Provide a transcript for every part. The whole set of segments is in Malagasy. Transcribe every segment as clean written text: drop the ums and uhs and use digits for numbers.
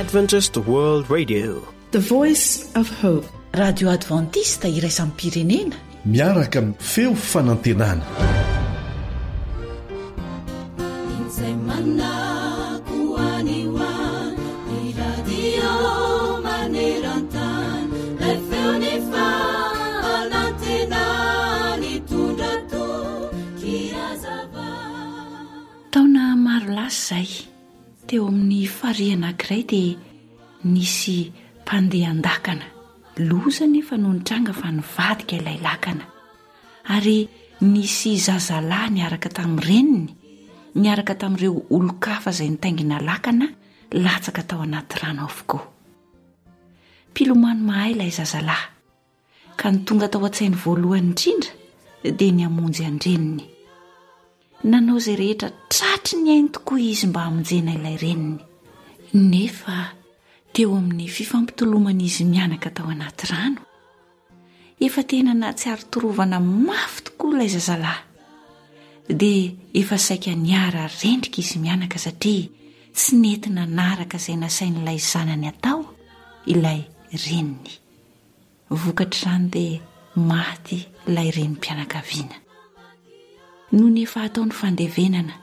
Adventist World Radio, the voice of hope. Radio Adventista iraisam pirenena miaraka amin'ny feo fanantenana. Taona maro lasa izay teo amin'ny farihy anankiray dia nisy mpandeha an-dakana loza nefa no nitranga fa nivadika ilay lakana ary nisy zazalahy niaraka tamin'ny reniny niaraka tamin'ireo olon-kafa izay nitaingina lakana latsaka tao anaty rano avokoa. Mpilomano mahay ilay zazalahy ka ny tonga tao an-tsainy voalohany indrindra dia ny hamonjy an-dreniny. Nanao izay rehetra tratry ny ainy tokoa izy mba hamonjena ilay reniny, nefa teo amin'ny fifampitolomana izy mianaka tao anaty rano efa tena nahatsiaro torovana mafy tokoa ilay zazalahy dia efa saika niara rendrika izy mianaka satria tsy nentina naraka izay nasain'ilay zanany atao ilay reniny. Vokatr'izany dia maty ilay renim-pianakaviana. Noho ny efa ataony fandevenana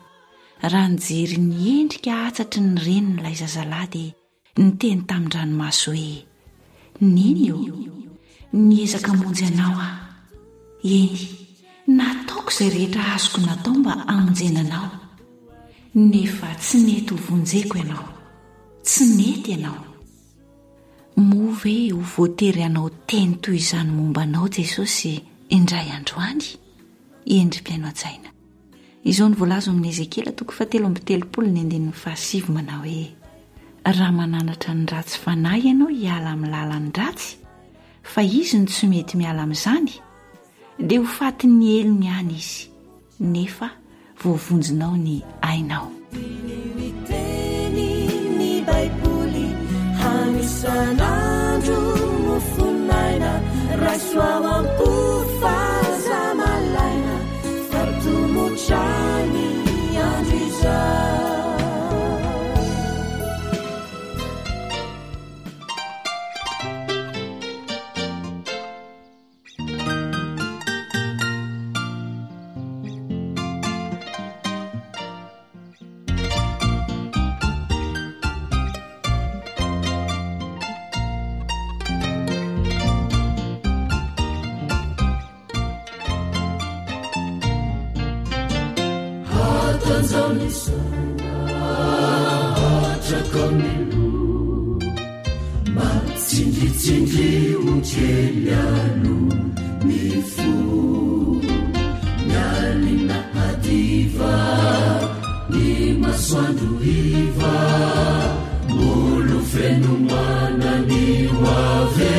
raha nijery ny endrika atsatry ny reniny ilay zazalahy dia niteny tamin-dranomasy hoe, niny io niezaka monjy anao aho, eny nataoko izay rehetra azoko natao mba hamonjena anao, nefa tsy nety ho vonjeko ianao, tsy nety ianao. Move ho voatery anao teny toy izany momba anao Jesosy indray androany? Endrim-piaino an-tsaina. Izao ny voalazo amin'ny Ezekela 3:7 manao hoe, raha mananatra ny ratsy fanahy ianao hiala amin'ny lalan'ny ratsy, fa izy ny tsy mety miala amin'izany, dia ho faty ny elony any izy, nefa voavonjinao ny ainao. Ny Baiboly hanisan'andro mofonaina raisoao ampofazamalaina fartomotrany andro izao. Matsindritsindry ojely alo ny fo mialina hadiva ny masoandro iva molo fenomana ny hoave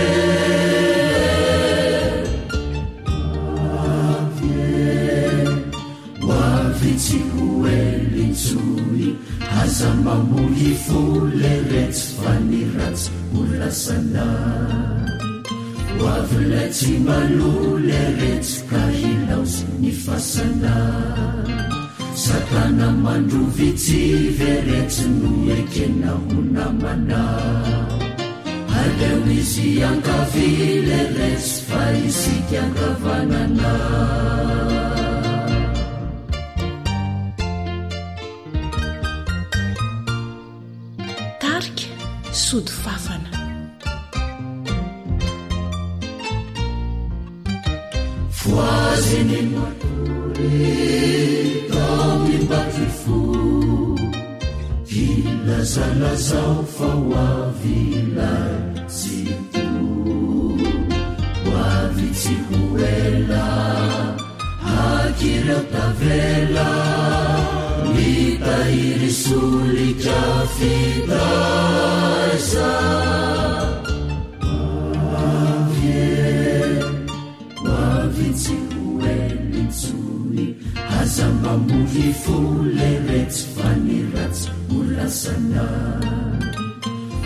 hoave tsy hoelintsony aza mamohy fole retsy fa ny ratsy olasana hoavilay tsy malole retsy ka hilaosy ny fasana satana mandrovy tsy veretsy no ekena ho namana aleo izy ankavile retsy fa isika ankavanana. Sody fafana voaziny matory tamimbaky fo ilazalazao fa hoavilay tsy to hoavy tsy hoela hakireo tavela mitahiry solika fitaisa hoavy tsy hoelintsony aza mamohy fole retsy fa ny ratsy olasana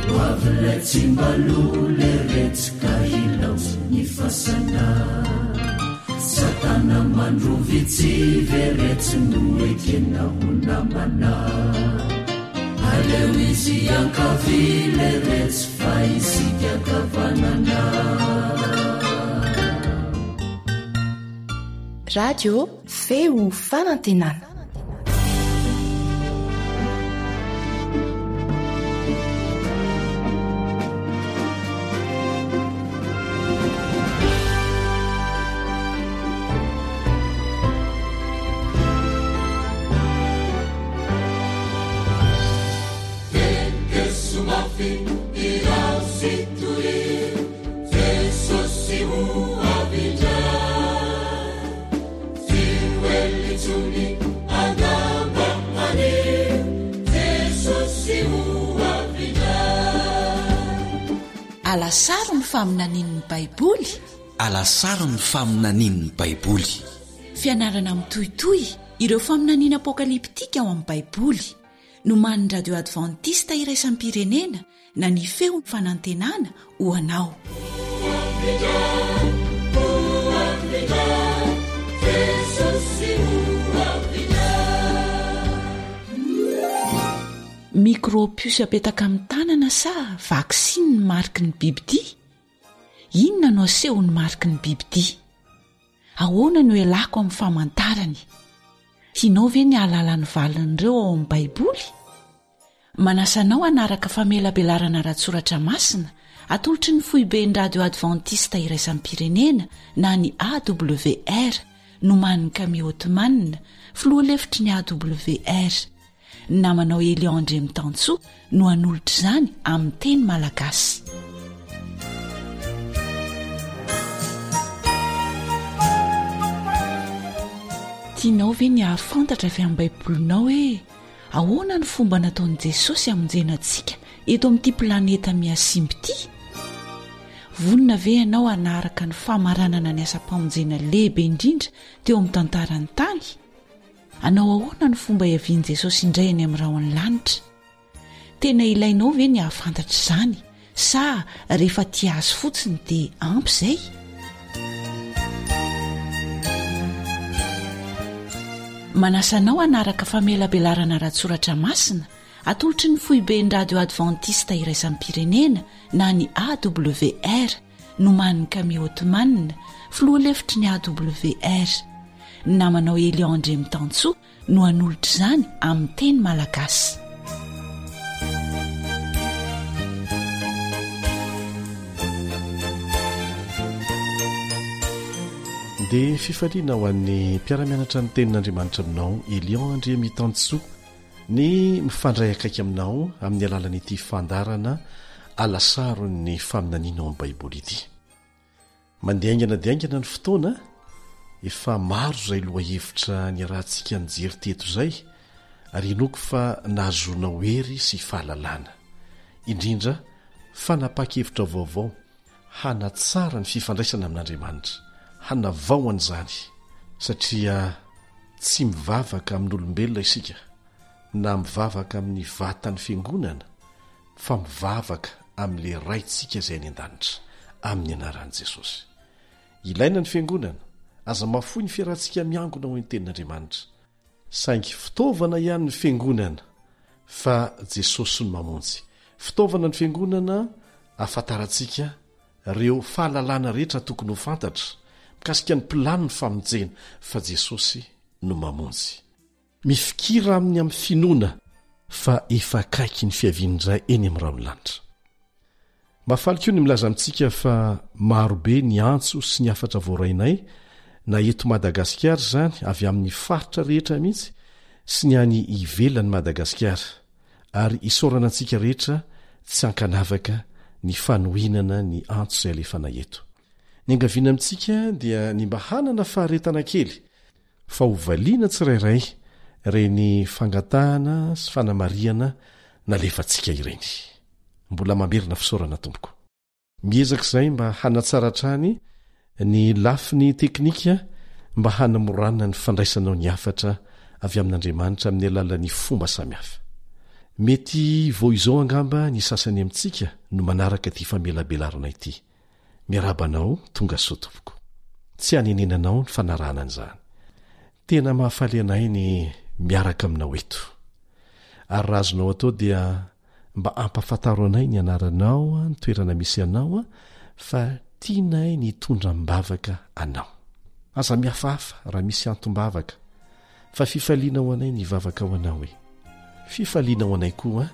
hoavilay tsy mbalole retsy ka hilaosy ny fasana satana mandrovy tsy veretsy no ekena ho namana aleo izy ankavile retsy fa isytiakavanana radio feo fanantenana alasaro ny faminanin'ny baiboly alasaro ny faminanin'ny baiboly fianarana mitohitoy ireo faminaniana apokaliptika ao amin'ny baiboly no man'ny radio advantista iraisam-pirenena na ny feon'ny fanantenana ho anao micropius apetaka amin'ny tanana sa vaksiny ny mariky ny bibidia inona no asehony mariky ny bibidia ahoana no elako amin'ny famantarany hinao ve ny ahalalany valin'ireo ao amin'ny baiboly manasanao anaraka famelabelarana ratsoratra masina atolotry ny foiben'ny radio advantista iraisam-pirenena na ny awr no man'ny kami otomanina filoha lefitry ny awr namanao Eliandre Mitanso no anolotra izany amin'ny teny malagasy tianao ve ny ahafantatra avy amin'ny baibolinao hoe ahoana ny fomba nataon'i Jesosy hamonjena antsika eto amin'ity planeta miasimby ity vonina ve ianao hanaraka ny famaranana ny asa-pamonjena lehibe indrindra teo amin'ny tantarany tany anao ahoana ny fomba iavian'i Jesosy indray any amin'ny rahony lanitra tena ilainao ve ny ahafantatra izany sa rehefa tia azy fotsiny dia ampy izay manasanao hanaraka famelabelarana ratsoratra masina atolotry ny foiben'ny radio advantista iraisam-pirenena na ny awr no man'ny kami otomanina filoha lefitry ny awr namanao Eliandre Mitanso no anolotra izany amin'ny teny malagasy dia fifaliana ho an'ny mpiaramianatra ny tenin'Andriamanitra aminao Eliandre Mitanso ny mifandray akaiky aminao amin'ny alalan'ity fandarana alasaro ny faminaniana ao amin'ny baiboly ity mandehaingana diaingana ny fotoana efa maro izay loha hevitra ny rahantsika nijery teto izay ary inoko fa nahazonao hery sy fahalalana indrindra fanapaka-hevitra vaovao hanatsara ny fifandraisana amin'Andriamanitra hanavao an'izany satria tsy mivavaka amin'olombelona isika na mivavaka amin'ny vatany fiangonana fa mivavaka amin'ilay raintsika izay any an-danitra amin'ny anaran'i Jesosy ilaina ny fiangonana aza mafoy ny fiarahantsika miangona ho ny tenin'Andriamanitra saingy fitaovana ihany ny fiangonana fa Jesosy no mamonjy fitaovana ny fiangonana ahafantarantsika ireo fahalalana rehetra tokony ho fantatra mikasika ny pilano ny famonjena fa Jesosy no mamonjy mifikira amin'ny finoana fa efa akaiky ny fiavian'indray eny amin'ny rahaolanitra mahafalikio ny milaza amintsika fa marobe ny antso sy ny afatra voarainay na eto Madagasikara izany avy amin'ny faritra rehetra mihitsy sy ny any ivelan'ny Madagasikara ary isorana antsika rehetra tsy hankanavaka ny fanohinana ny antso izay alefana eto ny angaviana amintsika dia ny mba hanana faharetana kely fa hovaliana tsirairay reny fangatahana sy fanamariana nalefantsika ireny mbola mamerina fisaorana tompoko miezaka izay mba hanatsaratrany ny lafiny teknika mba hanamoranina ny fandraisanao ny afatra avy amin'Andriamanitra amin'ny alalan'ny fomba samihafa mety vao izao angamba ny sasany amintsika no manaraka ty famelabelarana ity miarabanao tonga sotompoko tsy hanenenanao ny fanarahanan'izany tena mahafaly anay ny miaraka aminao eto ary razonao atao dia mba ampafantaro anay ny anaranao ny toerana misy anao fa tianay nitondra mbavaka anao. Aza mihafahafa raha misy antombavaka fa fifaliana ho anay ny vavaka ao anao hoe fifaliana ho anay koa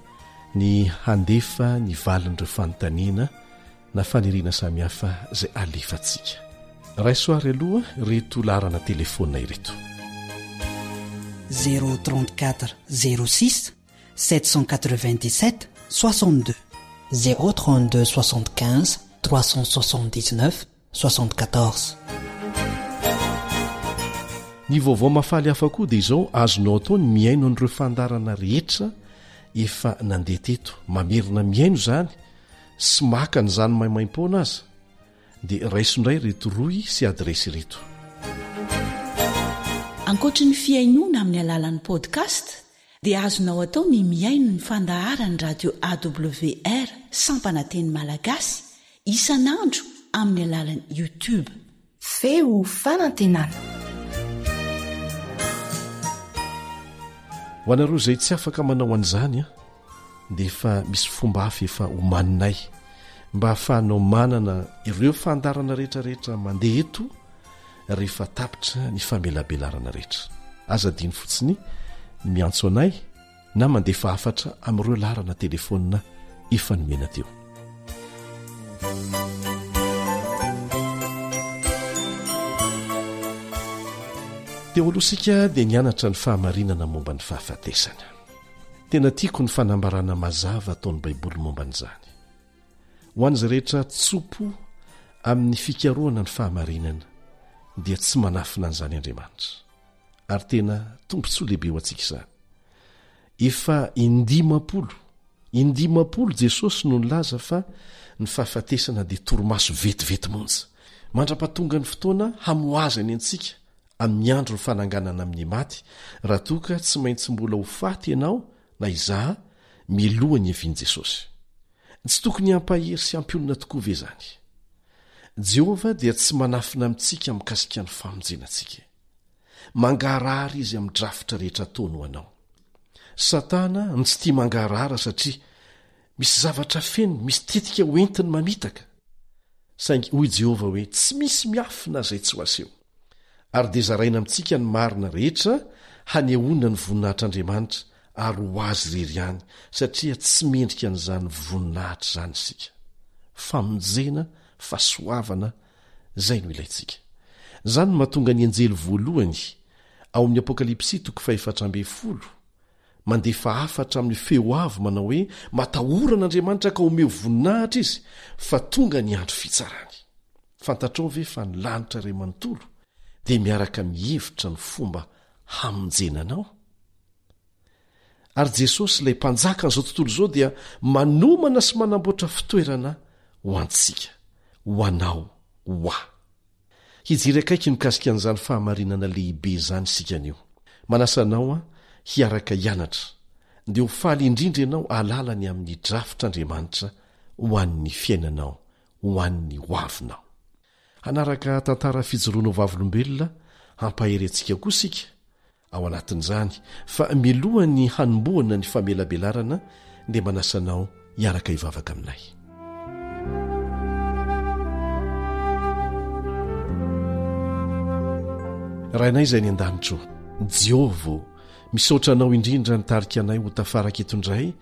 ny handefa ny valin'ireo fanontaniana na faniriana samihafa izay alefantsika. Raisoary aloha reto larana telefonina ireto 034 06 797 62 032 75 379 74. Ny vaovao mafaly hafa koa dia izao azonao atao ny miaino an'ireo fandarana rehetra efa nandeha teto, mamerina miaino izany sy maka ny zany maimaim-poana aza dia raisondray reto roy sy adresy reto. Ankoatra ny fiainoana amin'ny alalan'ny podcast dia azonao atao ny miaino ny fandaharany radio AWR Sampananteny Malagasy isanandro amin'ny alalan'ny YouTube. Feo fanantenana. Ho anareo izay tsy afaka manao an'izany dia efa misy fomba hafa efa homaninay mba hahafahanao manana ireo fandarana rehetrarehetra mandeha eto rehefa tapitra ny famelabelarana rehetra. Aza diny fotsiny miantso anay na mandefa hafatra amin'ireo larana telefonina efa nomena teo. Teo alohasika dia nianatra ny fahamarinana momba ny fahafatesana. Tena tiako ny fanambarana mazava ataon'ny Baiboly momba n'izany. Ho an'izay rehetra tsopo amin'ny fikarohana ny fahamarinana dia tsy manafina an'izany Andriamanitra. Ary tena tombontsoa lehibe ho antsika izany. Efa indimapolo Jesosy no nilaza fa ny fahafatesana dia torimaso vetivety monja. Mandra-pahatonga ny fotoana hamoazany antsika amin'ny andro ny fananganana amin'ny maty raha toka tsy maintsy mbola ho faty ianao na izaha milohany eviany Jesosy. Tsy tokony hampahery sy hampionana tokoa ve zany? Jehova dia tsy manafina amintsika mikasika ny famonjenantsika. Mangarahara izy amin'ny drafitra rehetra ataony ho anao. Satana ny tsy tia mangarahara satria misy zavatra feno, misy tetika hoentiny mamitaka. Saingy hoy Jehova hoe tsy misy miafina izay tsy ho aseho. Ary dia zaraina amintsika ny marina rehetra hanehoana ny voninahitr'Andriamanitra ary ho azy rery ihany satria tsy mendrika an'izany voninahitra izany isika. Famonjena, fahasoavana, izay no ilayntsika. Izany no mahatonga ny anjely voalohany ao amin'ny Apokalipsy 4:10 mandefa hafatra amin'ny feo avo manao hoe matahoran'Andriamanitra ka omeo voninahitra izy fa tonga ny andro fitsarany. Fantatrao ve fa ny lanitra iray manontolo dia miaraka mihevitra ny fomba hamonjenanao? Ary Jesosy ilay mpanjaka n'izao tontolo izao dia manomana sy manamboatra fitoerana ho antsika, ho anao, ho aho. Hijery akaiky mikasika an'izany fahamarinana lehibe izany isika anio. Manasa anao hiaraka hianatra dia ho faly indrindra ianao alalany amin'ny drafitr'Andriamanitra ho an'ny fiainanao, ho an'ny hoavinao. Hanaraka tantara fijoroana vavolombelona hampahery antsika koa isika ao anatin'izany fa milohany hanomboana ny famelabelarana dia manasa anao hiaraka hivavaka aminay. Rainay izay ny an-danitro, Jehova misaotra anao indrindra nitarika anay ho tafaraka eto indray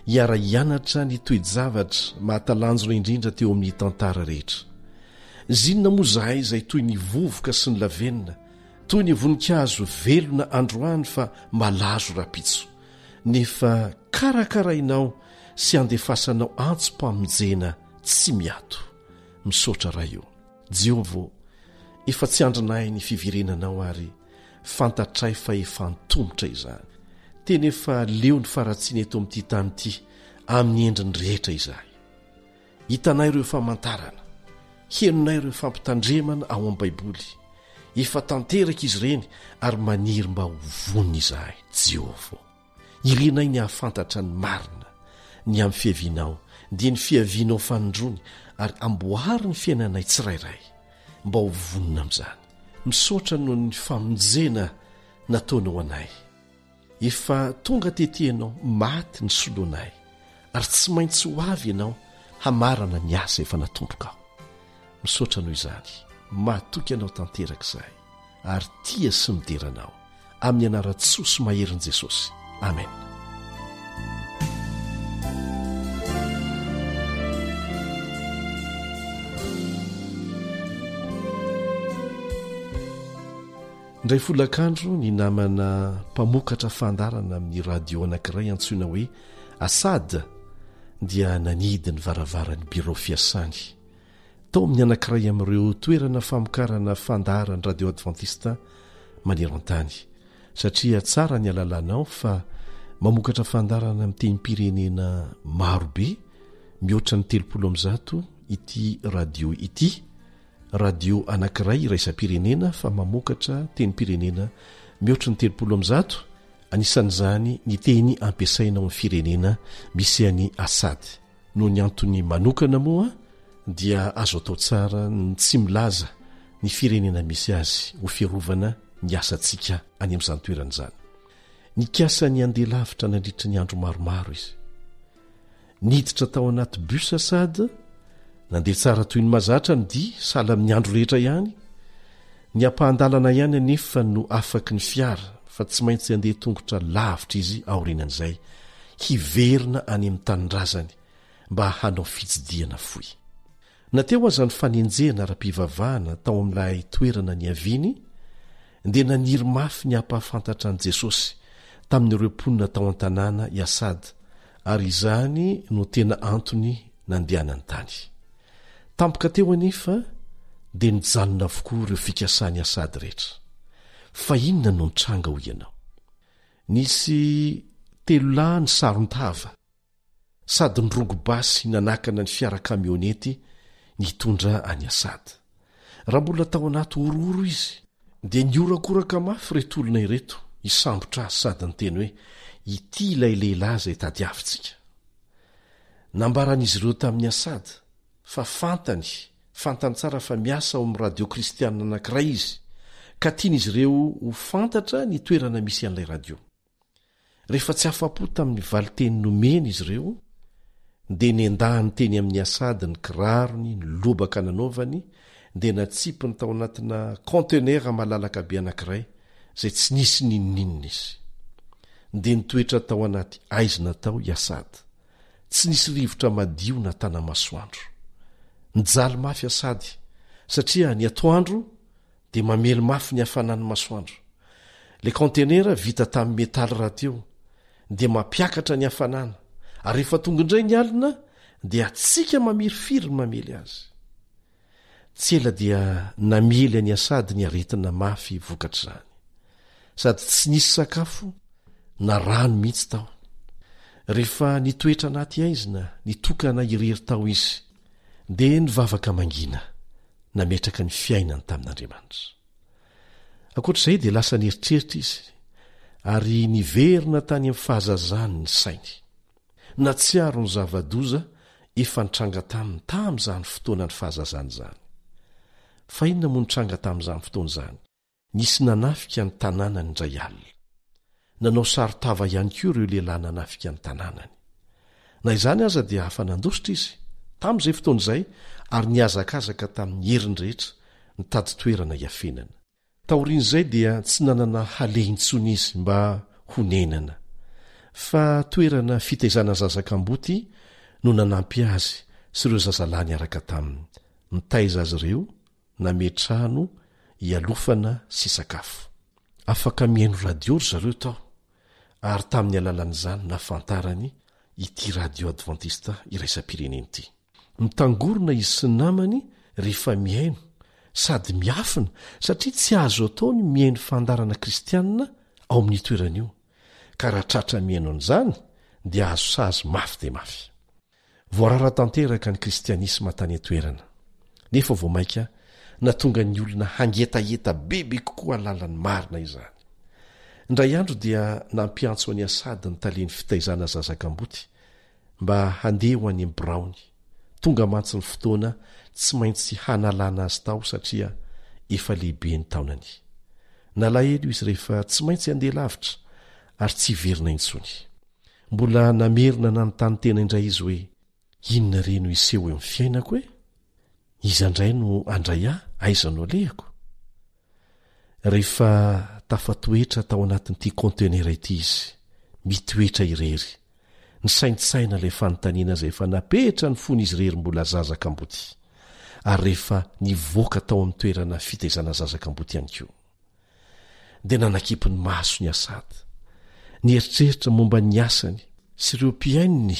hiara-hianatra ny toe-javatra mahatalanjona indrindra teo amin'ny tantara rehetra. Zinona moa zahay izay toy ny vovoka sy ny lavenina, toy ny voninkazo velona androany fa malazo rapitso, nefa karakarainao sy andefasanao antso-pamonjena tsy miato. Misaotra raha io. Jehova, efa tsy andrinay ny fivirenanao ary fantatray fa efa antomotra izany. Tena efa leo ny faratsiana eto amin'ity tany ity amin'ny endriny rehetra izahay. Hitanay ireo famantarana, henonay ireo fampitandremana ao amin'ny Baiboly. Efa tanteraka izy ireny ary maniry mba ho vonina izahay. Jehova, irenay ny hahafantatra ny marina ny amin'ny fiavianao dia ny fiavianao fanondrony ary amboary ny fiainanay tsirairay mba ho vonina amin'izany. Misaotra noho ny famonjena nataonao anay. efa tonga tetyanao maty ny solonay ary tsy maintsy ho avy ianao hamarana ny asa efa natomboka ao. Misaotra noho izany mahatoky ianao tanteraka izahay ary tia sy mideranao amin'ny anaran-tsoa sy maherin'i Jesosy. Amen. Indray folakandro ny namana mpamokatra fandarana amin'ny radio anankiray antsoina hoe Asad dia nanidy ny varavaran'ny biro fiasany tao amin'ny anankiray amin'ireo toerana famokarana fandarany radio adventista maneran-tany, satria tsara ny alalanao fa mamokatra fandarana amin'ny tenim-pirenena marobe mihoatra ny 300 ity radio ity. Radio anankiray iraisam-pirenena fa mamokatra tenim-pirenena mihoatra ny 300, anisan'izany ny teny ampiasaina ao amin'ny firenena misy any Asad. Noho ny antony manokana moa dia azo atao tsara ny tsy milaza ny firenena misy azy ho fiarovana ny asantsika any amin'izany toerana izany. Nikasany andeha lavitra nandritra ny andro maromaro izy. Niditra tao anaty bus Asad, nandeha tsara toy ny mazatra ny dia sala amin'ny andro rehetra ihany. Ny ampahandalana ihany anefa no afaky ny fiara fa tsy maintsy andeha tongotra lavitra izy aorinan'izay hiverina any amin'ny tanindrazany mba hanao fitsidiana foy. Nateo aza ny fanenjehana ara-pivavahana tao amin'ilay toerana ny aviany dia naniry mafy ny ampahafantatra an'i Jesosy tamin'ireo mponina tao an-tanàna i Asad, ary izany no tena antony nandehanany tany. Tampoka teo anefa dia nijanona avokoa ireo fikasany Asad rehetra. Fa inona no nitranga ho ianao? Nisy 3 lahy ny saron-tava sady ny rongobasy nanakana ny fiara kamionety nitondra any Asad. Raha mbola tao anaty ororo izy dia niorakoraka mafy reto olona ireto isambotra azy sady nyteny hoe ity ilay lehilahy izay tadiavintsika. Nambaran'izy ireo tamin'ny Asad fa fantany tsara fa miasa ao amin'ny radio kristianina anankiray izy, ka tian'izy ireo ho fantatra ny toerana misy an'ilay radio. Rehefa tsy afa-po tamin'ny valiteny nomeny izy ireo dia nendahany teny amin'ny Asad ny kirarony, ny lobaka nanaovany, dia natsipiny tao anatina contenera malalaka be anankiray izay tsy nisy ninninina izy. Dia nitoetra tao anaty aizina tao i Asad, tsy nisy rivotra madio na tana masoandro. Nijaly mafy Asady satria ny atoandro dia mamely mafy ny hafanany masoandro. Le contenera vita tamin'ny metaly rateo dia mampiakatra ny hafanana, ary rehefa tonga indray ny alina dia atsika mamirifiry ny mamely azy. Tsy ela dia namely any Asady ny aretina mafy vokatra izany, sady tsy nisy sakafo na rano mihitsy tao. Rehefa nitoetra anaty aizina nitokana irery tao izy dia nivavaka mangina, nametraka ny fiainany tamin'Andriamanitra. Ankoatr'izay dia lasa nieritreritra izy ary niverina tany amin'ny fahazazany ny sainy. Natsiaro ny zava-doza efa nitranga taminy tamin'izany fotoana ny fahazazany izany. Fa inona moa nitranga tamin'izany fotoana izany? Nisy nanafika ny tanànany indray alina. Nanao saritava ihany koa ireo lehilahy nanafika ny tanànany. Na izany aza dia hafa nandositra izy tamin'izay fotoana izay, ary niazakazaka tamin'ny heriny rehetra nitady toerana hiafenana. Taorian'izay dia tsy nanana halehitsony izy mba honenana, fa toerana fitaizana zazakamboty no nanampy azy sy ireo zazalahy niaraka taminy, nitaiza azy ireo, nametrano, ialofana sy sakafo. Afaka mihaino radio ry zareo tao, ary tamin'ny alalan'izany nafantarany ity radio adventista iraisam-pirenena ity. Mitangorona izy sy ny namany rehefa mihaino sady miafina, satria tsy azo atao ny mihaino fandarana kristianina ao amin'ny toerana io, ka raha tratra mihaino an'izany dia azo sazy mafy dia mafy. Voarara tanteraka ny kristianisma tany an-toerana, nefa vao maika natonga ny olona hangetaheta bebe kokoa alalan'ny marina izany. Indray andro dia nampiantso any Asady ny taleny fitaizana zazakamboty mba handeha ho any Braony. Tonga mantsy ny fotoana tsy maintsy hanalana azy tao satria efa lehibe ny taonany. Nalahelo izy rehefa tsy maintsy handeha lavitra ary tsy verina intsony. Mbola namerina nanontany tena indray izy hoe inona reno iseho eo amin'ny fiainako e? Iza indray no andray ahy, aiza no alehako? Rehefa tafatoetra tao anatin'ity kontenera ity izy, mitoetra irery, ny saintsaina ilay fanontaniana izay efa napetra ny fon'izy irery mbola zazakamboty, ary rehefa nivoaka tao amin'ny toerana fitaizana zazakamboty ihany koa, dia nanakipy ny maso ny asady, nieritreritra momba ny asany sy ireo mpiainony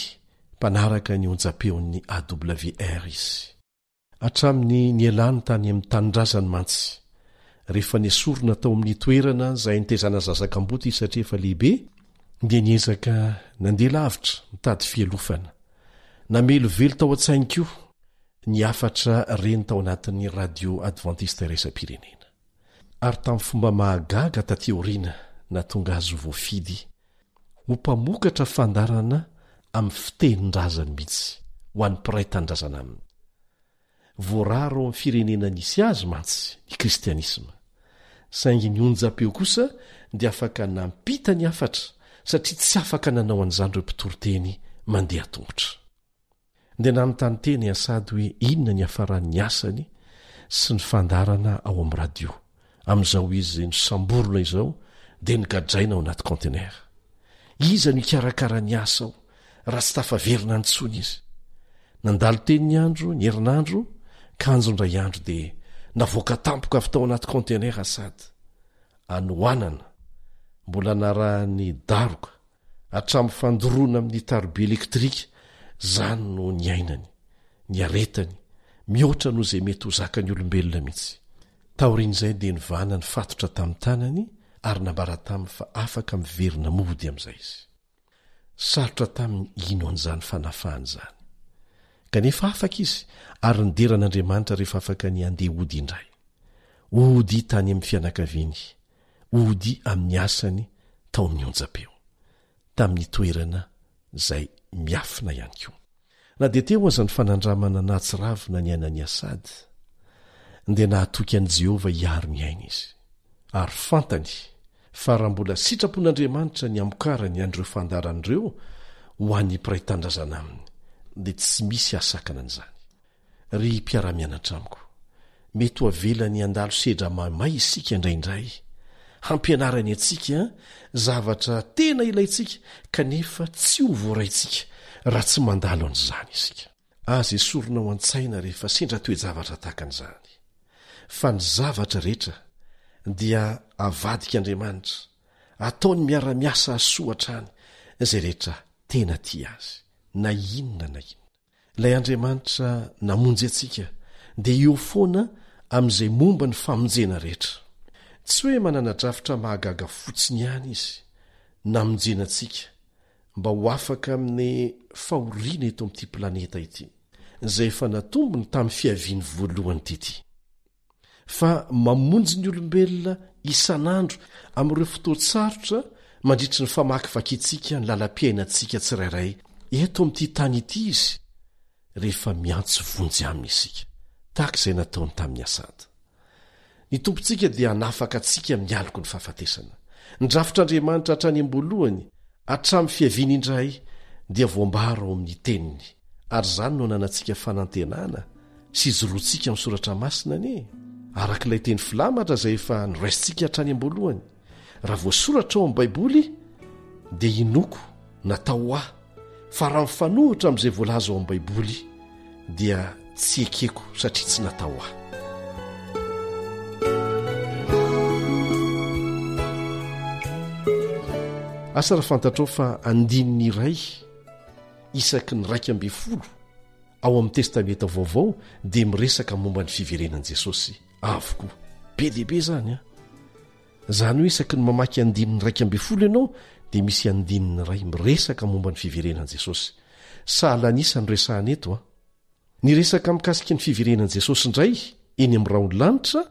mpanaraka ny onjam-peon'ny AWR izy. Hatramin'ny nielany tany amin'ny tanindrazany mantsy, rehefa niesorona tao amin'ny toerana izay nitaizana zazakamboty satria efa lehibe, dia niezaka nandeha lavitra mitady fialofana. Namelovelo tao an-tsainy koa ny afatra reny tao anatin'ny radio adventiste raisam-pirenena. Ary tamin'ny fomba mahagaga taty aoriana natonga azy voafidy ho mpamokatra fandarana amin'ny fitenin-drazany mihitsy ho an'ny mpiray tandrazana aminy. Voararo amin'ny firenena nisy azy mantsy ny kristianisma, saingy ny onjam-peo kosa dia afaka nampita ny afatra satria tsy afaka nanao an'izany ireo mpitoroteny mandeha tongotra. Dia nanontany teny asady hoe inona ny hafaran'ny asany sy ny fandarana ao amin'ny radio. Amin'izao izy nosamborona izao dia nigadraina ao anaty kontenera. Iza no ikarakara ny asa ao raha tsy tafaverina antsony izy? Nandalo teny ny andro, ny herinandro, kanjo ndray andro dia navoaka tampoka avy tao anaty kontenera sady anoanana, mbola narahany daroka hatramin'ny fandoroana amin'ny taroby elektrika. Zany no ny ainany, ny aretany, mihoatra noho izay mety ho zakany olombelona mihitsy. Taorian'izay dia nivana ny fatotra tamin'ny tanany ary nambara taminy fa afaka miverina mody amin'izay izy. Sarotra taminy ino an'izany fanafahany izany. Kanefa afaka izy ary nideran'Andriamanitra rehefa afaka ny andeha ody indray. Ody tany amin'ny fianakaviany, ody amin'ny asany tao amin'ny onjam-peo, tamin'ny toerana izay miafina ihany koa. Na dia teo aza ny fanandramana natsiravina ny ainany asady, dia nahatoky an'i Jehova hiaro ny aina izy. Ary fantany fa raha mbola sitrapon'Andriamanitra ny amokarany an'ireo fandaran'ireo ho an'ny mpiray tandrazana aminy, dia tsy misy asakana an'izany. Ry mpiara-mianatra amiko, mety ho avelany andalo sedra mamay isika indraindray, hampianarany antsika zavatra tena ilayntsika kanefa tsy ho voaraintsika raha tsy mandalo an'izany isika. Aza esorona ao an-tsaina rehefa sendra toe-javatra tahaka an'izany, fa ny zavatra rehetra dia avadik'Andriamanitra, ataony miara-miasa asoatra any izay rehetra tena tia azy, na inona na inona. Ilay Andriamanitra namonjy antsika dia eo foana amin'izay momba ny famonjena rehetra. Tsy hoe manana-drafitra mahagaga fotsiny ihany izy namonjena antsika mba ho afaka amin'ny fahoriana eto amin'ity planeta ity, izay efa natombony tamin'ny fiaviany voalohany tety. Fa mamonjy ny olombelona isan'andro amin'ireo fotoatsarotra mandritry ny famakivakintsika ny lalam-piainantsika tsirairay eto amin'ity tany ity izy, rehefa miantso vonjy aminy isika, tahaka izay nataony tamin'ny asady. Ny tompontsika dia hanafaka antsika mialoko ny fahafatesana. Ny drafitr'Andriamanitra hatrany am-boalohany hatramin'ny fiaviany indray dia voambara ao amin'ny teniny, ary izany no ananantsika fanantenana sy izoroantsika amin'ny soratra masina anie. Arak'ilay teny filamatra izay efa noraisintsika hatrany am-boalohany, raha voasoratra ao amin'ny Baiboly dia inoko natao ahy, fa raha mifanohitra amin'izay voalaza ao amin'ny Baiboly dia tsy ekeko satria tsy natao ahy. Asa raha fantatrao fa andininy iray isaky ny 12 ao amin'ny testamenta vaovao dia miresaka momba ny fiverenan'i Jesosy avokoa. Be dehibe zany a. Zany hoe isaky ny mamaky andininy 12 ianao dia misy andininy iray miresaka momba ny fiverenan'i Jesosy. Sahala anisa ny resahana eto a. Ny resaka mikasika ny fiverenan'i Jesosy indray eny amin'ny raon'lanitra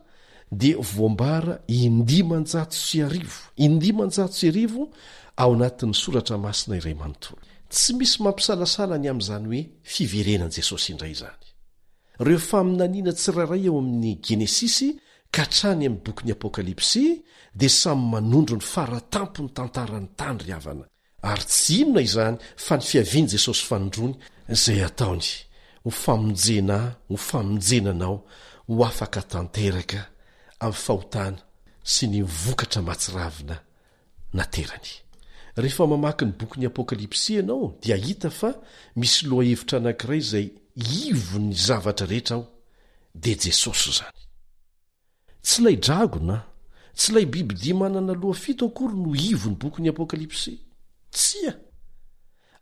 dia voambara 500 ao anatin'ny soratra masina iray manontolo. Tsy misy mampisalasala ny amin'izany hoe fiverenan'i Jesosy indray izany. Ireo faminaniana tsirairay eo amin'ny Genesisy ka trany amin'ny bokyny apokalipsy dia samy manondro ny faratampo ny tantarany tany ry havana ary tsy inona izany fa ny fiaviany jesosy fanondrony izay ataony ho famonjenanao ho afaka tanteraka amin'ny fahotana sy ny vokatra matsiravina naterany. Rehefa mamaky ny bokyny apokalipsy ianao dia hita fa misy lohahevitra anankiray izay ivony zavatra rehetra ao dia Jesosy izany. Tsy ilay dragona, tsy ilay bibidia manana loha fito akory no ivony bokyny apokalipsy. Tsia!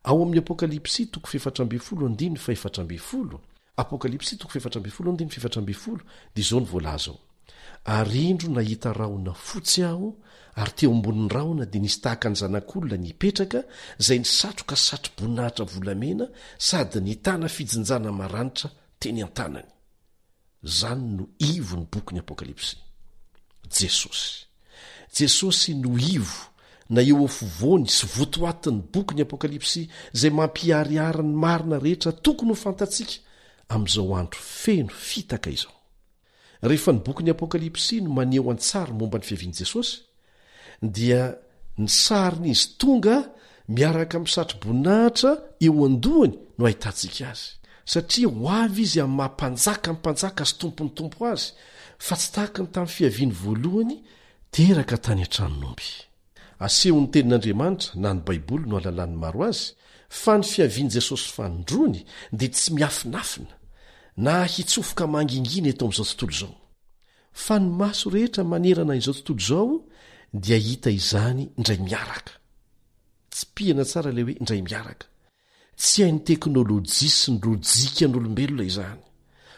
Ao amin'ny apokalipsy toko 7:4-7, apokalipsy toko 7:4-7 dia izao ny voalaza ao. Arindro nahita rahona fotsy aho ary teo ambonin'ny rahona dia nisy tahaka ny zanak'olona nipetraka izay ny satroka satro-boninahitra volamena sady nitana fijinjana maranitra teny an-tanany. Zany no ivo ny bokyny apokalipsy. Jesosy no ivo na eo afovoany sy votoatin'ny bokyny apokalipsy izay mampiariary ny marina rehetra tokony ho fantatsika amin'izao andro feno fitaka izao. Rehefa ny bokyny apokalipsy no maneho an-tsary momba ny fiaviany Jesosy dia ny sariny izy tonga miaraka amin'ny satro-boninahitra eo an-dohany no ahitantsika azy, satria ho avy izy amin'ny mampanjaka ny mpanjaka sy tompony tompo azy fa tsy tahaka ny tamin'ny fiaviany voalohany teraka tany an-tranon'omby. Asehon'ny tenin'Andriamanitra na ny Baiboly no alalan'ny maro azy fa ny fiaviany Jesosy fanondrony dia tsy miafinafina na hitsofoka mangingina eto amin'izao tontolo izao. Fa ny maso rehetra manerana izao tontolo izao dia hita izany indray miaraka. Tsy pihana tsara ilay hoe indray miaraka. Tsy hain'ny teknôlôjia sy ny lojika n'olombelona izany,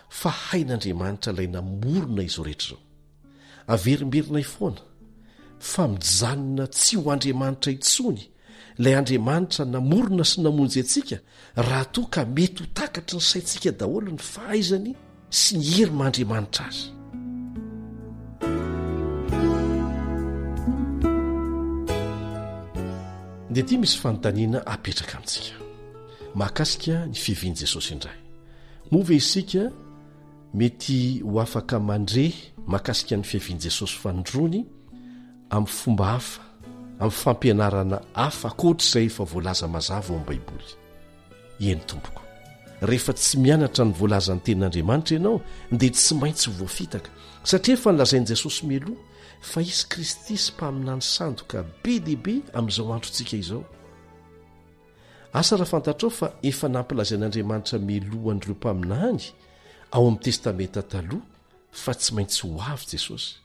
fa hain'Andriamanitra ilay namorona izao rehetra izao. Averimberinay foana fa mijanona tsy ho Andriamanitra intsony ilay Andriamanitra namorona sy namonjy antsika raha toa ka mety ho takatry ny saintsika daholo ny fahaizany sy ny hery mandriamanitra azy. Dia ity misy fanontaniana apetraka amintsika mahakasika ny fiaviany Jesosy indray. Moa ve isika mety ho afaka mandre mahakasika ny fiaviany Jesosy fanondrony amin'ny fomba hafa, amin'ny fampianarana hafa ankoatr'izay efa voalaza mazava ao amin'ny Baiboly? Eny tompoko, rehefa tsy mianatra ny voalazan'ny tenin'Andriamanitra ianao dia tsy maintsy voafitaka, satria efa nilazain'i Jesosy mialoha fa isy Kristy sy mpaminany sandoka be dehibe amin'izao androntsika izao. Asa raha fantatrao fa efa nampilazain'Andriamanitra mialoha an'ireo mpaminany ao amin'ny testamenta taloha fa tsy maintsy ho avy Jesosy.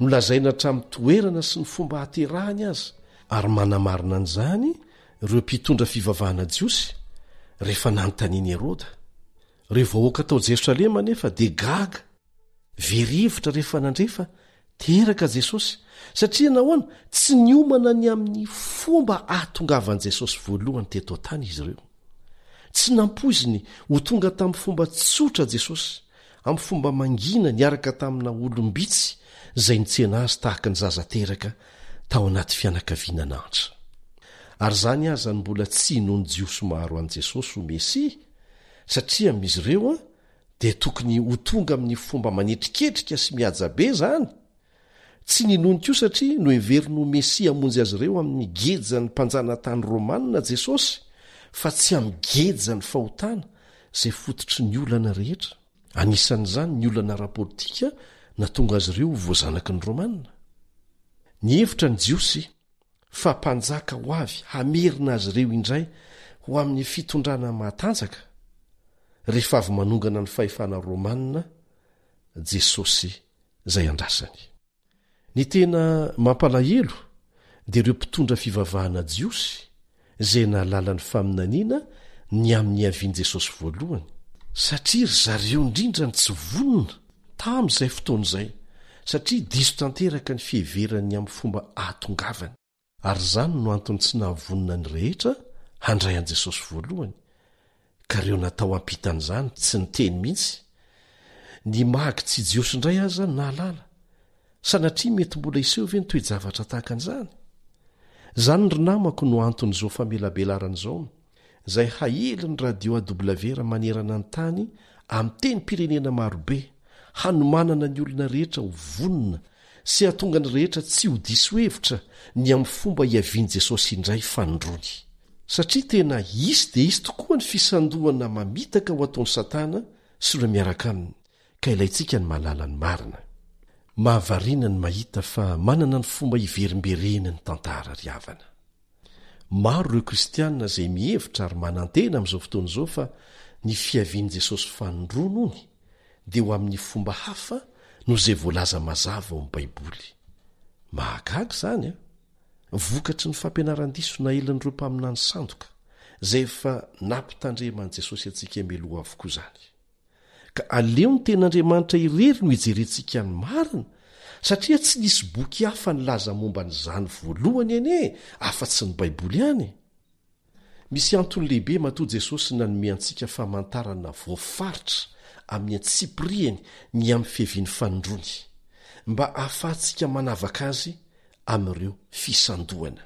Nolazaina hatramin'ny toerana sy ny fomba haterahany azy, ary manamarina an'izany ireo mpitondra fivavahana jiosy rehefa nanontaniany Heroda. Ireo vahoaka tao Jerosalema nefa dia gaga, verivotra rehefa nandrefa teraka Jesosy, satria nahoana tsy niomana ny amin'ny fomba ahatongavan'i Jesosy voalohany teto an-tany izy ireo. Tsy nampoiziny ho tonga tamin'ny fomba tsotra Jesosy, amin'ny fomba mangina niaraka tamina olombitsy izay nitsena azy tahaka ny zaza teraka tao anaty fianakaviana nantra. Ary zany aza ny mbola tsy nohony jiosy maro an'i Jesosy ho Mesia, satria amin'izy ireo dia tokony ho tonga amin'ny fomba manetriketrika sy mihaja be zany. Tsy ninony koa satria no heveriny ho Mesia hamonjy azy ireo amin'ny gejany mpanjana tany Romanina Jesosy, fa tsy amin'ny gejany fahotana izay fototry ny olana rehetra. Anisan'izany ny olana ara-politika na tonga azy ireo ho voazanaky ny Romanina. Ny hevitra ny jiosy fa mpanjaka ho avy hamerina azy ireo indray ho amin'ny fitondrana mahatanjaka rehefa avy manongana ny fahefana Romanina Jesosy izay andrasany. Ny tena mampalahelo dia ireo mpitondra fivavahana jiosy izay nahalala ny faminaniana ny amin'ny haviany Jesosy voalohany, satria zareo indrindra ny tsy vonona tamin'izay fotoan'izay, satria diso tanteraka ny fiheverany amin'ny fomba ahatongavany. Ary izany no antony tsy nahavonina ny rehetra handray an'i Jesosy voalohany, ka ireo natao ampitan'izany tsy niteny mihitsy. Ny mahaky tsy jiosy indray aza nahalala, sanatria mety mbola iseho ve ny toe-javatra tahaka an'izany? Zany ny rinamako no anton'izao famelabelarana izao, izay haheliny radio AWR manerana ny tany amin'ny teny pirenena marobe, hanomanana ny olona rehetra ho vonina sy hahatonga ny rehetra tsy ho diso hevitra ny amin'ny fomba hiavian' Jesosy indray fanondrony. Satria tena isy dia isy tokoa ny fisandohana mamitaka ho ataon'ny Satana sy ireo miaraka aminy, ka ilayntsika ny mahalala ny marina. Mahavariana ny mahita fa manana ny fomba hiverimberena ny tantara ry havana. Maro ireo kristianina izay mihevitra ary manantena amin'izao fotoana izao fa ny fiavian'i Jesosy fanondroana ony dia ho amin'ny fomba hafa noho izay voalaza mazava ao amin'ny Baiboly. Mahagaga izany a! Vokatry ny fampianaran-diso na elan'ireo mpaminany sandoka izay efa nampitandreman'i Jesosy antsika meloha avokoa izany. Ka aleo ny ten'Andriamanitra irery no hijerentsika ny marina, satria tsy nisy boky hafa nilaza momba n'izany voalohany ene afa-tsy ny Baiboly ihany. Misy antony lehibe matoa Jesosy nanome antsika famantarana voafaritra amin'ny antsipiriany ny amin'ny fiaviany fanondrony, mba ahafahantsika manavaka azy amin'ireo fisandohana.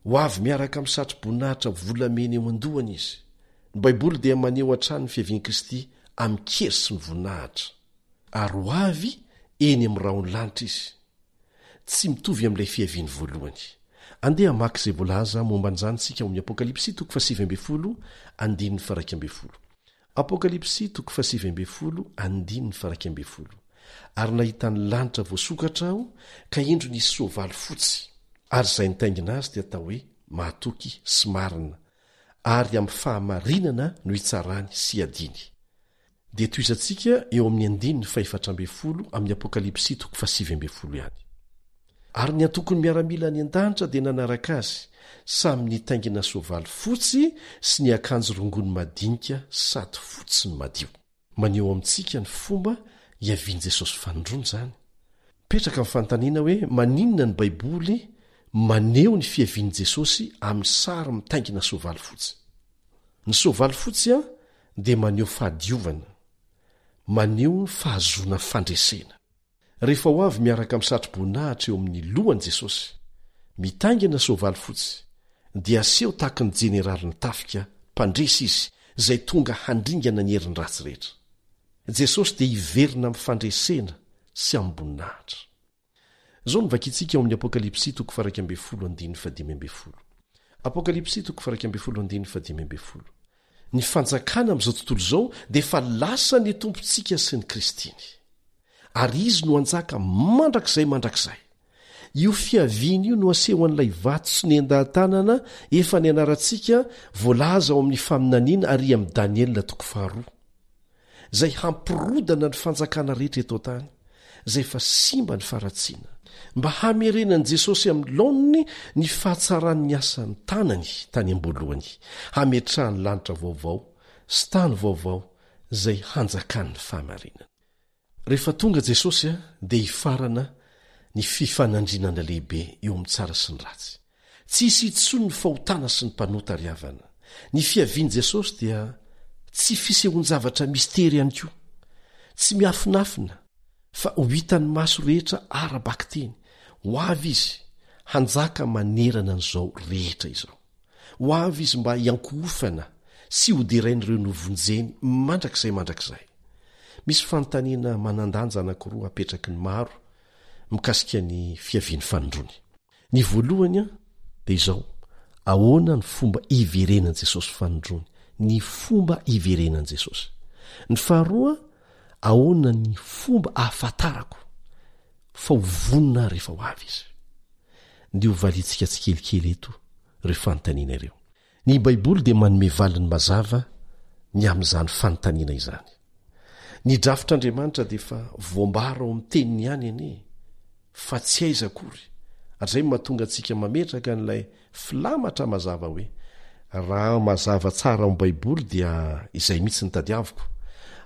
Ho avy miaraka amin'ny satro-boninahitra volamena eo an-dohany izy. Ny Baiboly dia maneho hatrany ny fiavian'i Kristy amin'ny kery sy ny voninahitra, ary ho avy eny amin'ny rahony lanitra izy, tsy mitovy amin'ilay fiaviany voalohany. Andeha maka izay voalaza momba an'izany isika ao amin'ny Apokalipsy 7:1-9. Apokalipsy 7:1-9. Ary nahita ny lanitra voasokatra aho, ka indro nisy soavaly fotsy, ary izay nitaingina azy dia atao hoe mahatoky sy marina, ary amin'ny fahamarinana no hitsarany sy adiny. Dia toizantsika eo amin'ny 4:4 amin'ny Apokalipsy 7:7 ihany. Ary ny antokony miaramila ny an-danitra dia nanaraka azy, samy nitaingina soavaly fotsy sy ny akanjo rongony madinika sady fotsy ny madio. Maneho amintsika ny fomba hiavian'i Jesosy fanondrony izany. Petraka amin'ny fanontaniana hoe maninona ny Baiboly maneho ny fiavian'i Jesosy amin'ny sary mitaingina soavaly fotsy. Ny soavaly fotsy a dia maneho fahadiovana, maneho ny fahazoana fandresena. Rehefa ho avy miaraka amin'ny satro-boninahitra eo amin'ny lohan'i Jesosy, mitaingina soavaly fotsy, dia aseho tahaka ny jeneraly ny tafika mpandresy izy izay tonga handringana ny herin'ny ratsy rehetra. Jesosy dia hiverina amin'ny fandresena sy amin'ny boninahitra. Izao no vakintsika ao amin'ny Apokalipsy 1:12-15. Apokalipsy 1:12-15. Ny fanjakana amin'izao tontolo izao dia efa lasa ny tompontsika sy ny Kristiny, ary izy no anjaka mandrakizay. Io fiaviany io no aseho an'ilay vato sy ny endahan-tanana efa ny anarantsika voalaza ao amin'ny faminaniana ary amin'ny Daniel 2, izay hampirodana ny fanjakana rehetra eto tany, izay efa simba ny faratsiana, mba hamerenan'i Jesosy amin'ny laoniny ny fahatsarany asany tanany tany am-boalohany, hametrahany lanitra vaovao sy tany vaovao izay hanjakan'ny fahamarinana. Rehefa tonga Jesosy dia hifarana ny fifanandrinana lehibe eo amin'ny tsara sy ny ratsy. Tsy hisy intsony ny fahotana sy ny mpanota ry havana. Ny fiavian'i Jesosy dia tsy fisehon-javatra mistera ihany koa, tsy miafinafina, fa ho hitan'ny maso rehetra ara-baky teny. Ho avy izy hanjaka manerana an'izao rehetra izao. Ho avy izy mba hiankohofana sy hoderain'ireo novonjeny mandrakizay. Misy fanontaniana manandanja anankiroa apetraky ny maro mikasika ny fiaviany fanondrony. Ny voalohany dia izao: ahoana ny fomba iverenan'i Jesosy fanondrony? Ny fomba iverenan'i Jesosy. Ny faharoa, ahoana ny fomba ahafantarako fa ho vonina rehefa ho avy izy? Ndio valitsika tsikelikely eto ireo fanontaniana ireo. Ny Baiboly dia manome valiny mazava ny amin'izany fanontaniana izany. Ny drafitr'Andriamanitra dia efa voambara ao amin'ny teniny ihany anie, fa tsy aiza akory. Atrzay mahatonga antsika mametraka n'ilay filamatra mazava hoe raha mazava tsara ao amin'ny Baiboly dia izay mihitsy ny tadiaviko,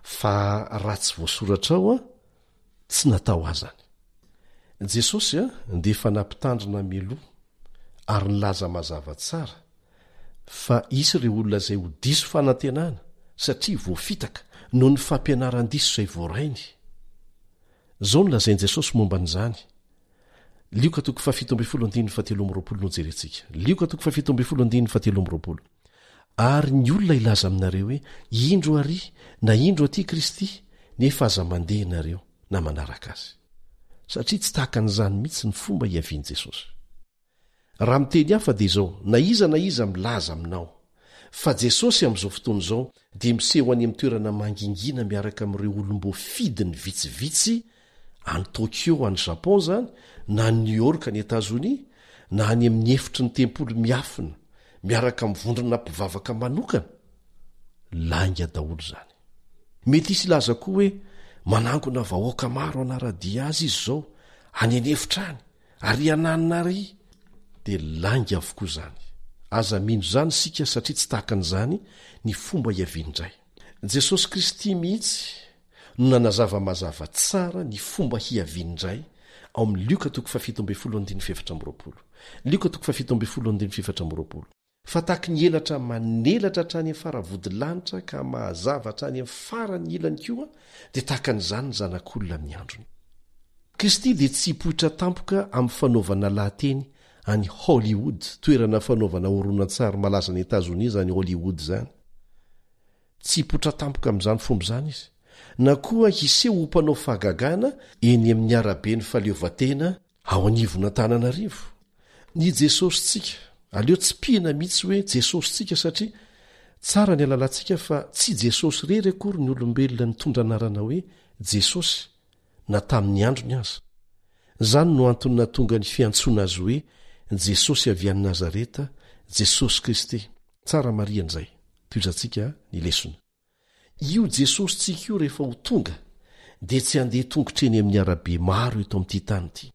fa raha tsy voasoratra ao tsy natao azany. Jesosy dia efa nampitandrina meloa ary nilaza mazava tsara fa isy ireo olona izay ho diso fanantenana satria voafitaka noho ny fampianaran-diso izay voarainy. Izao no lazain'i Jesosy momba n'izany. Lioka 7:17 no jerentsika. Lioka 7:17. Ary ny olona ilaza aminareo hoe indro ary na indro aty Kristy nefa aza mandeha ianareo na manaraka azy satria tsy tahaka n'izany mihitsy ny fomba hiaviany Jesosy. Raha miteny hafa dia izao, na iza milaza aminao fa Jesosy amin'izao fotoana izao dia miseho any amin'ny toerana mangingina miaraka amin'ireo olom-bo fidiny vitsivitsy any Tokyo any Japon zany, na New York any Etazonia, na any amin'ny efitry ny tempolo miafina miaraka mivondrona mpivavaka manokana. Langa daholo zany. Mety isy ilaza koa hoe manangona vahoaka maro anaradia azy izy izao any anefitra any ary ananina ry, dia langa avokoa zany. Aza mino zany sika satria tsy tahaka an'izany ny fomba hiavian'indray. Jesosy Kristy mihitsy no nanazava mazava tsara ny fomba hiavian'indray ao amin'ny Luka 7:17. Luka 7:17. Fa tahaky ny elatra manelatra hatrany amin'ny faravodilanitra ka mahazava hatrany amin'ny farany ilany koa, dia tahaka an'izany ny zanak'olona amin'ny androny. Kristy dia tsy hipoitra tampoka amin'ny fanaovana lahateny any Hollywood, toerana fanaovana horonan-tsary malaza any Etazonia zany Hollywood zany. Tsy hipoitra tampoka amin'izany fomba izany izy, na koa hiseho ho mpanao fahagagana eny amin'ny arabe ny faleovatena ao anivon'Antananarivo. Ny Jesosy tsika, aleo tsy pihana mihitsy hoe Jesosy tsika satria tsara ny alalantsika fa tsy Jesosy rery akory ny olombelona nitondra anarana hoe Jesosy na tamin'ny androny aza. Zany no antony natonga ny fiantsoana azy hoe Jesosy avy any Nazareta, Jesosy Kristy. Tsara marian'izay. Toizantsika ny lesona. Io Jesosy tsika io rehefa ho tonga dia tsy handeha tongotra eny amin'ny arabe maro eto amin'ity tany ity.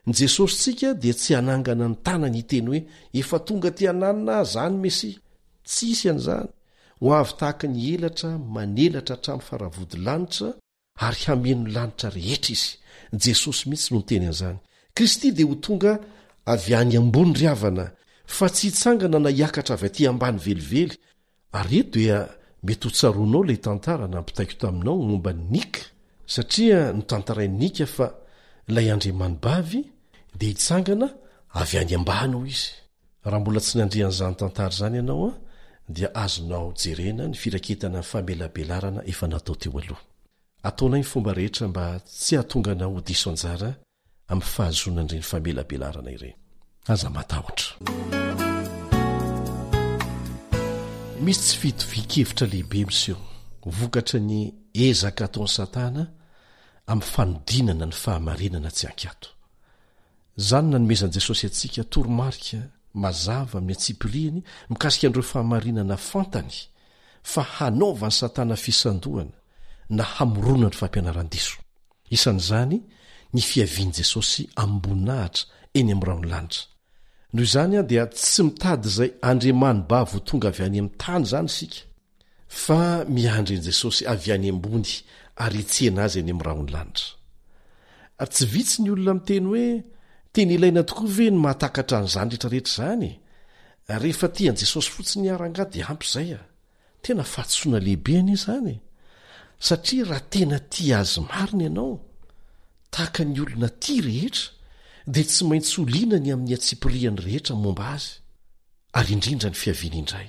Ny Jesosy tsika dia tsy hanangana ny tanany hiteny hoe efa tonga ty ananina zany Mesia. Tsy isy an'izany. Ho avy tahaka ny elatra manelatra hatramin'ny faravodilanitra ary hameno lanitra rehetra izy. Jesosy mihitsy no teny an'izany. Kristy dia ho tonga avy any ambony riavana, fa tsy hitsangana na hiakatra avy aty ambany velively. Ary eto dia mety ho tsaroanao ilay tantara nampitaiko taminao momba ny Nika, satria notantarain'ny Nika fa ilay Andriamanibavy dia hitsangana avy any ambany ho izy. Raha mbola tsy nandrian'izany tantara izany ianao dia azonao jerena ny firaketana ny famelabelarana efa natao teo aloha. Ataonay ny fomba rehetra mba tsy hahatongana ho diso anjara amin'ny fahazonan'ireny famelabelarana ireny. Aza matahotra. Misy tsy fitovi-kevitra lehibe miseho vokatra ny ezaka ataon'ny Satana amin'ny fanodinana ny fahamarinana tsy ankato. Zany nanomezan'i Jesosy antsika toromarika mazava amin'ny atsipiriany mikasika an'ireo fahamarinana fantany fa hanaova ny Satana fisandohana na hamorona ny fampianaran-diso. Isan'izany ny fiavian'i Jesosy ambonahitra eny amin'ny raonlanitra. Noho izany dia tsy mitady izay Andriamanibavy ho tonga avy any amin'ny tany zany isika, fa miandry an'i Jesosy avy any ambony ary hitsehana azy eny amin'ny raonlanitra. Ary tsy vitsy ny olona miteny hoe tena ilaina tokoa ve ny mahatakatra an'izany rehetrarehetra izany? Rehefa tian'i Jesosy fotsiny aranga dia ampy izay tena fahatsoana lehibe anie izany. Satria raha tena tia azy marina ianao, tahaka ny olona tia rehetra, dia tsy maintsy oliana ny amin'ny atsipiriany rehetra momba azy, ary indrindra ny fiaviany indray.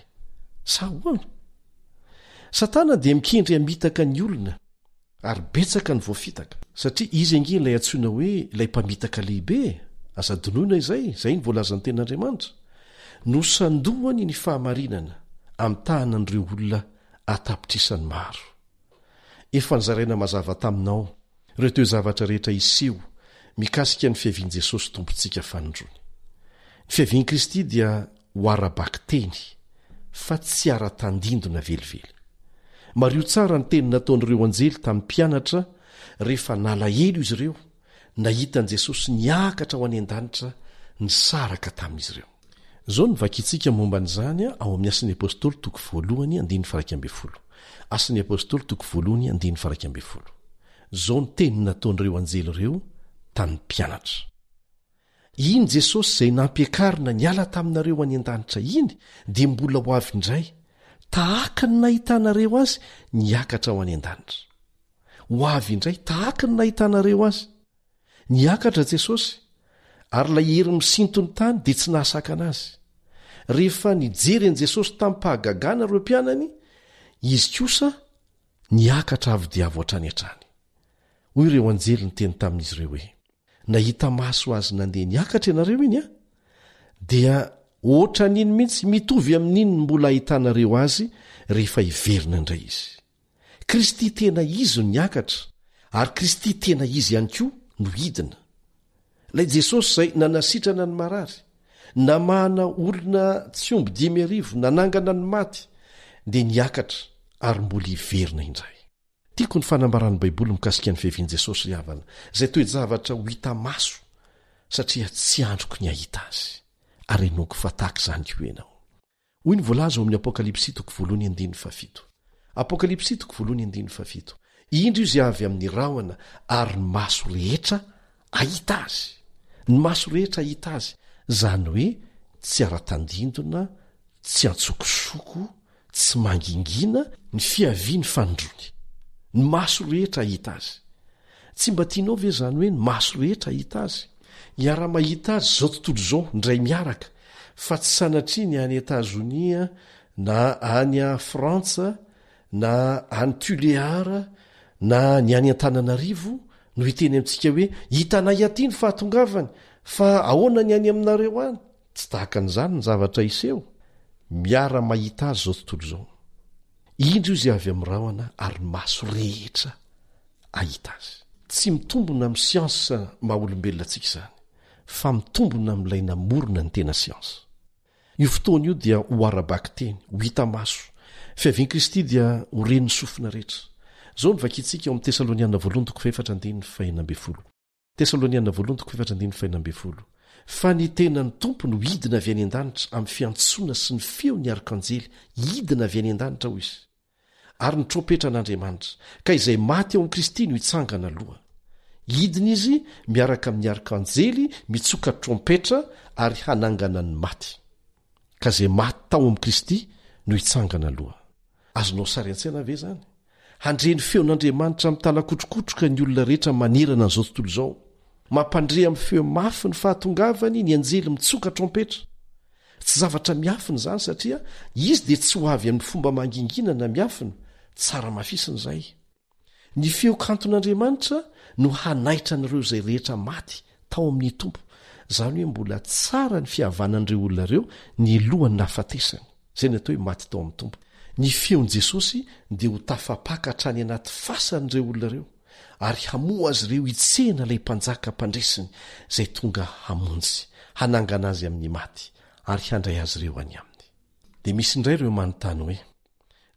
Sa hoana? Satana dia mikendry hamitaka ny olona, ary betsaka ny voafitaka. Satria izy ange ilay antsoina hoe ilay mpamitaka lehibe, aza donoina izay ny voalazan'ny ten'Andriamanitra. No sandohany ny fahamarinana amin'ny tahanan'ireo olona atapitrisany maro. Efa nizaraina mazava taminao ireo toe-zavatra rehetra iseho mikasika ny fiavian'i Jesosy tompontsika fanondrony. Ny fiavian'i Kristy dia ho ara-baky teny fa tsy ara-tandindona velively. Mario tsara ny teny nataon'ireo anjely tamin'ny mpianatra rehefa nalahelo izy ireo nahitan'i Jesosy niakatra ho any an-danitra ny saraka tamin'izy ireo. Zao ny vakintsika momba n'izany ao amin'ny Asan'ny Apôstôly 2:1-20. Asan'ny Apôstôly 2:1-20. Zao ny teny nataon'ireo anjely ireo tamin'ny mpianatra. Iny Jesosy izay nampiakarina niala taminareo any an-danitra iny dia mbola ho avy indray, tahaka ny nahitanareo azy niakatra ho any an-danitra. Ho avy indray tahaka ny nahitanareo azy. Niakatra Jesosy, ary ilay hery misintony tany dia tsy nahasakana azy. Rehefa nijery an'i Jesosy tamin'ny mpahagagana ireo mpianany, izy kosa niakatra avy diavo hatrany hatrany. Hoy ireo anjely ny teny tamin'izy ireo hoe, nahita maso azy nandeha niakatra ianareo iny a? Dia oatra n'iny mihitsy mitovy amin'iny mbola ahitanareo azy rehefa hiverina indray izy. Kristy tena izy no niakatra, ary Kristy tena izy ihany koa no hidina. Ilay Jesosy izay nanasitrana ny marary, namahana olona tsy omby 10,000, nanangana ny maty, dia niakatra ary mbola hiverina indray. Tiako ny fanambaran'ny Baiboly mikasika ny fiavian'i Jesosy ry havana, izay toe-javatra ho hita maso, satria tsy androko ny ahita azy, ary enoko fa tahaka izany ko ianao. Hoy ny voalaza ao amin'ny Apokalipsy 7:17. Apokalipsy 7:17. Indro izy avy amin'ny rahona ary ny maso rehetra ahita azy. Ny maso rehetra ahita azy, zany hoe tsy ara-tandindona, tsy antsokosoko, tsy mangingina, ny fiaviany fanondrony. Ny maso rehetra ahita azy. Tsy mba tianao ve zany hoe ny maso rehetra ahita azy? Iara-mahita azy zao tontolo zao ndray miaraka, fa tsy sanatria ny any Etazonia na any a Frantsa na any Tuléar na ny any Antananarivo no hiteny amintsika hoe hitanay aty ny fahatongavany, fa ahoana ny any aminareo any? Tsy tahaka an'izany ny zavatra iseho. Miara-mahita azy zao tontolo zao. Indro izy avy amin'ny rahona ary maso rehetra ahita azy. Tsy mitombona amin'ny siansa maha-olombelona antsika izany, fa mitombona amin'ilay namorona ny tena siansa. Io fotoana io dia ho ara-baky teny, ho hita maso. Fiavian'i Kristy dia ho ren'ny sofina rehetra. Zao ny vakintsika ao amin'ny Tesaloniana 2:4-5. Tesaloniana 2:4-5. Fa ny tenany tompo no hidina avy any an-danitra amin'ny fiantsoana sy ny feo ny arkanjely, hidina avy any an-danitra ho izy. Ary ny trompetra an'Andriamanitra, ka izay maty ao amin'i Kristy no hitsangana aloha. Hidina izy miaraka amin'ny arkanjely mitsoka trompetra ary hanangana ny maty. Ka izay maty tao amin'i Kristy no hitsangana aloha. Azonao sary an-tsaina ve zany? Handre ny feon'Andriamanitra mitalakotrokotroka ny olona rehetra manerana n'izao tontolo izao. Mampandre amin'ny feo mafy ny fahatongavany ny anjely mitsoka trompetra. Tsy zavatra miafina zany satria izy dia tsy ho avy amin'ny fomba mangingina na miafina, tsara mafisina izay. Ny feo kanton'Andriamanitra no hanaitra n'ireo izay rehetra maty tao amin'ny tompo. Izany hoe mbola tsara ny fihavanan'ireo olona ireo ny lohany nahafatesany, izay ny atao hoe maty tao amin'ny tompo. Ny feon'i Jesosy dia ho tafapaka hatrany anaty fasan'ireo olona ireo, ary hamoa azy ireo hitsehana ilay mpanjaka mpandresiny izay tonga hamonjy, hanangana azy amin'ny maty, ary handray azy ireo any aminy. Dia misy indray ireo manontany hoe,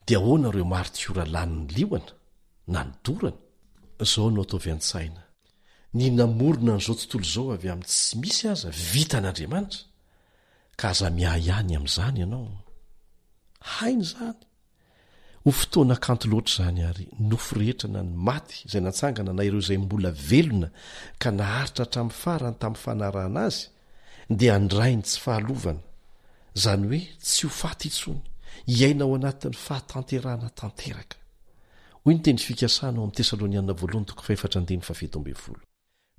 dia ahoana ireo martiora lanin'ny liona na ny dorana? Zao no ataovy an-tsaina. Ny namorona n'izao tontolo izao avy amin'ny tsy misy aza vitan'Andriamanitra, ka aza miahy ihany amin'izany ianao. Hainy zany. Ho fotoana kanto loatra izany ary nofo rehetra na ny maty izay natsangana na ireo izay mbola velona ka naharitra hatramin'ny farany tamin'ny fanarahana azy, dia andrainy tsy fahalovana. Izany hoe tsy ho faty intsony, hiaina ao anatin'ny fahatanterahana tanteraka. Hoy ny teny fikasana ao amin'ny Tesaloniana 2:4-7.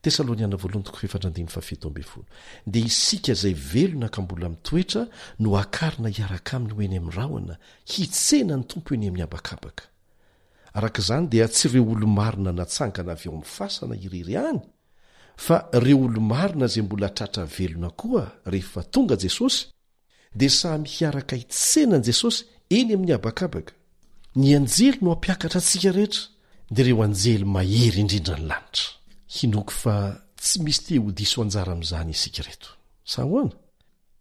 Tesaloniana 2:4-7. Dia isika izay velona ka mbola mitoetra no akarina hiaraka aminy ho eny amin'ny rahona, hitsena ny tompo eny amin'ny habakabaka. Araka izany dia tsy ireo olo-marina natsangana avy ao amin'ny fasana irery any, fa ireo olo-marina izay mbola tratra velona koa rehefa tonga Jesosy, dia samy hiaraka hitsenan'i Jesosy eny amin'ny habakabaka. Ny anjely no hampiakatra antsika rehetra, dia ireo anjely mahery indrindra ny lanitra. Hinoko fa tsy misy te ho diso anjara amin'izany isika reto. Sa hoana?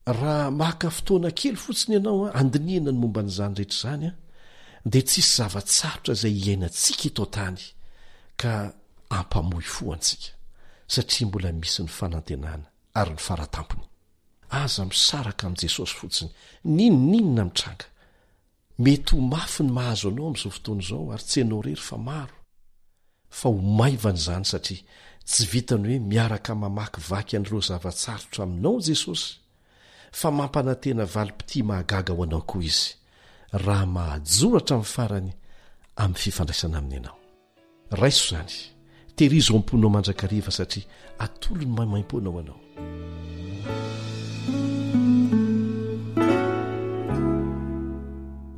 Raha maka fotoana kely fotsiny ianao andinihana ny momba n'izany rehetra izany, dia tsisy zavatsarotra izay hiainantsika eto tany ka ampamoy fo antsika, satria mbola misy ny fanantenana ary ny faratampony. Aza misaraka amin'i Jesosy fotsiny, ninonina mitranga. Mety ho mafy ny mahazo anao amin'izao fotoana izao ary tsy ianao rery fa maro. Fa ho maivana izany satria tsy vitany hoe miaraka mamaky vaky an'ireo zavatsarotra aminao Jesosy, fa mampanantena valim-pity mahagaga ho anao koa izy, raha mahajoratra amin'ny farany amin'ny fifandraisana aminy ianao. Raiso izany, tehirizo ao am-ponao mandrakariva satria atolo ny maimaim-pona ho anao.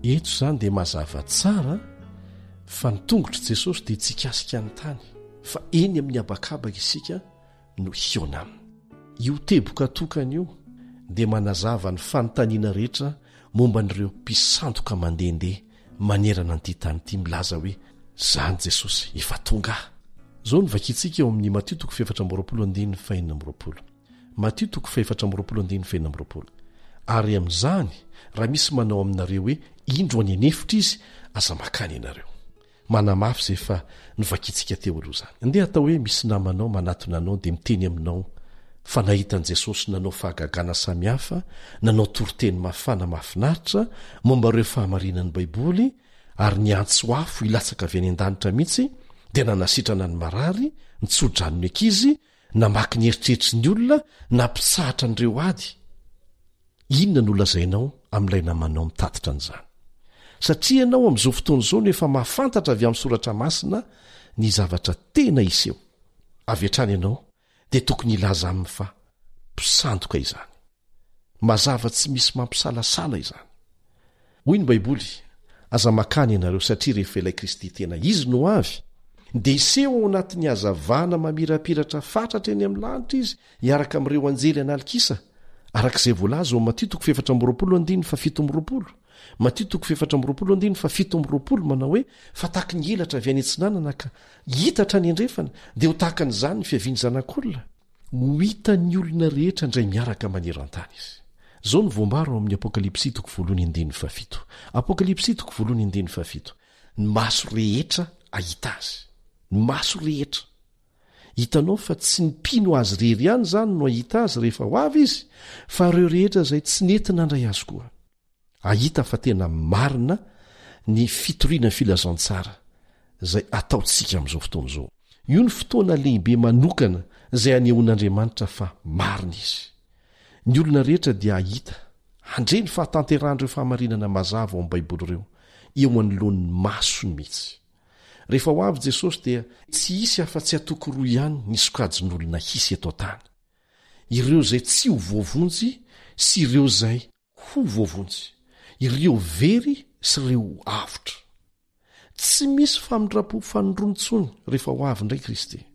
Eto izany dia mazava tsara fa nitongotra Jesosy dia tsy ikasika ny tany fa eny amin'ny habakabaka isika no hiona aminy. Io teboka tokana io dia manazava ny fanontaniana rehetra momba n'ireo mpisandoka mandehandeha manerana an'ity tany ity, milaza hoe zany Jesosy efa tonga. Zao novakiantsika eo amin'ny Matthieu 4:4-5. Matthieu 4:4-5. Ary amin'izany raha misy manao aminareo hoe indro any anefitra izy, aza makany ianareo. Manamafy izay fa novakiantsika teo aloha zany. Andeha atao hoe misy namanao manatona anao dia miteny aminao fa nahitan'i Jesosy nanao fahagagana samihafa, nanao toroteny mafana mahafinaritra momba ireo fahamarinan'ny Baiboly, ary niantso afo hilatsaka avy any an-danitra mihitsy, dia nanasitrana ny marary, nitsodrano ny ankizy, namaky ny eritreritry ny olona, nampisahatra an'ireo ady. Inona no lazainao amin'ilay namanao mitatitra an'izany? Satria ianao amin'izao fotoana izao no efa mahafantatra avy amin'ny soratra masina ny zavatra tena iseho. Avy hatrany ianao dia tokony ilaza aminy fa mpisandoka izany. Mazava tsy misy mampisalasala izany. Hoy ny Baiboly, aza makany ianareo satria rehefa ilay Kristy tena izy no avy, dia iseho ao anatin'ny hazavana mamirapiratra fatratra eny amin'ny lanitra izy hiaraka amin'ireo anjely analikisa, arak'izay voalaza ao Matthieu 4:17. Matthieu 4:17 manao hoe fa tahaka ny elatra avy any antsinanana ka hitatra ny andrefana dia ho tahaka n'izany ny fiaviany zanak'olona. Ho hitan'ny olona rehetra indray miaraka maneran-tany izy. Zao ny voambaro amin'ny Apokalipsy 1:17. Apokalipsy 1:17. Ny maso rehetra ahita azy. Ny maso rehetra. Hitanao fa tsy ny mpino azy rery ihany zany no ahita azy rehefa ho avy izy, fa ireo rehetra izay tsy nety nandray azy koa. Ahita fa tena marina ny fitoriana filazantsara izay ataontsika amin'izao fotoana izao. Io ny fotoana lehibe manokana izay anehoan'Andriamanitra fa marina izy. Ny olona rehetra dia ahita, handre ny fahatanterahandreo fahamarinana mazava ao amin'ny Baiboly ireo, eo anoloan'ny masony mihitsy. Rehefa ho avy Jesosy dia tsy hisy afa-tsy atoko roa ihany ny sokajin'olona hisy eto an-tany. Ireo izay tsy ho voavonjy sy ireo izay ho voavonjy. Ireo very sy ireo avotra. Tsy misy famindrapo fanondronontsony rehefa ho avy indray Kristy.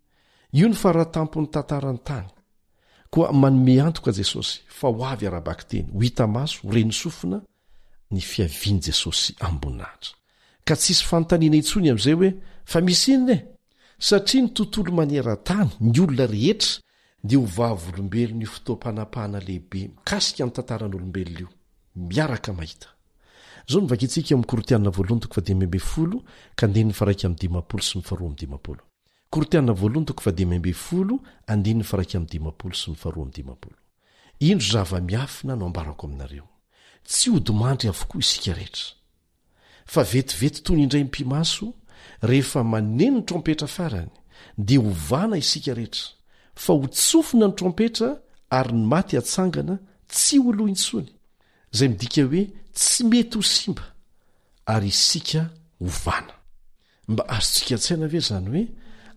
Io ny faratampon'ny tantarany tany. Koa manome antoka Jesosy fa ho avy arabaky teny, ho hita maso, ho reny sofina ny fiaviany Jesosy amboninahitra. Ka tsisy fanontaniana intsony amin'izay hoe fa misy inona e? Satria ny tontolo maneran-tany, ny olona rehetra dia ho vavolombelona io fotoam-panapahana lehibe mikasika ny tantaran'olombelona io, miaraka mahita. Zao no vakiantsika amin'ny Korinthiana 2:10 ka andiny 1:15 sy 2:15. Korinthiana 2:10 andiny 1:15 sy 2:15. Indro zava-miafina no ambarako aminareo. Tsy hodimandry avokoa isika rehetra. Fa vetivety toy ny indray mpimaso, rehefa maneno ny trompetra farany, dia hovana isika rehetra. Fa ho tsofina ny trompetra ary ny maty hatsangana tsy ho loha intsony. Izay midika hoe tsy mety ho simba, ary isika hovana. Mba azontsika an-tsaina ve zany hoe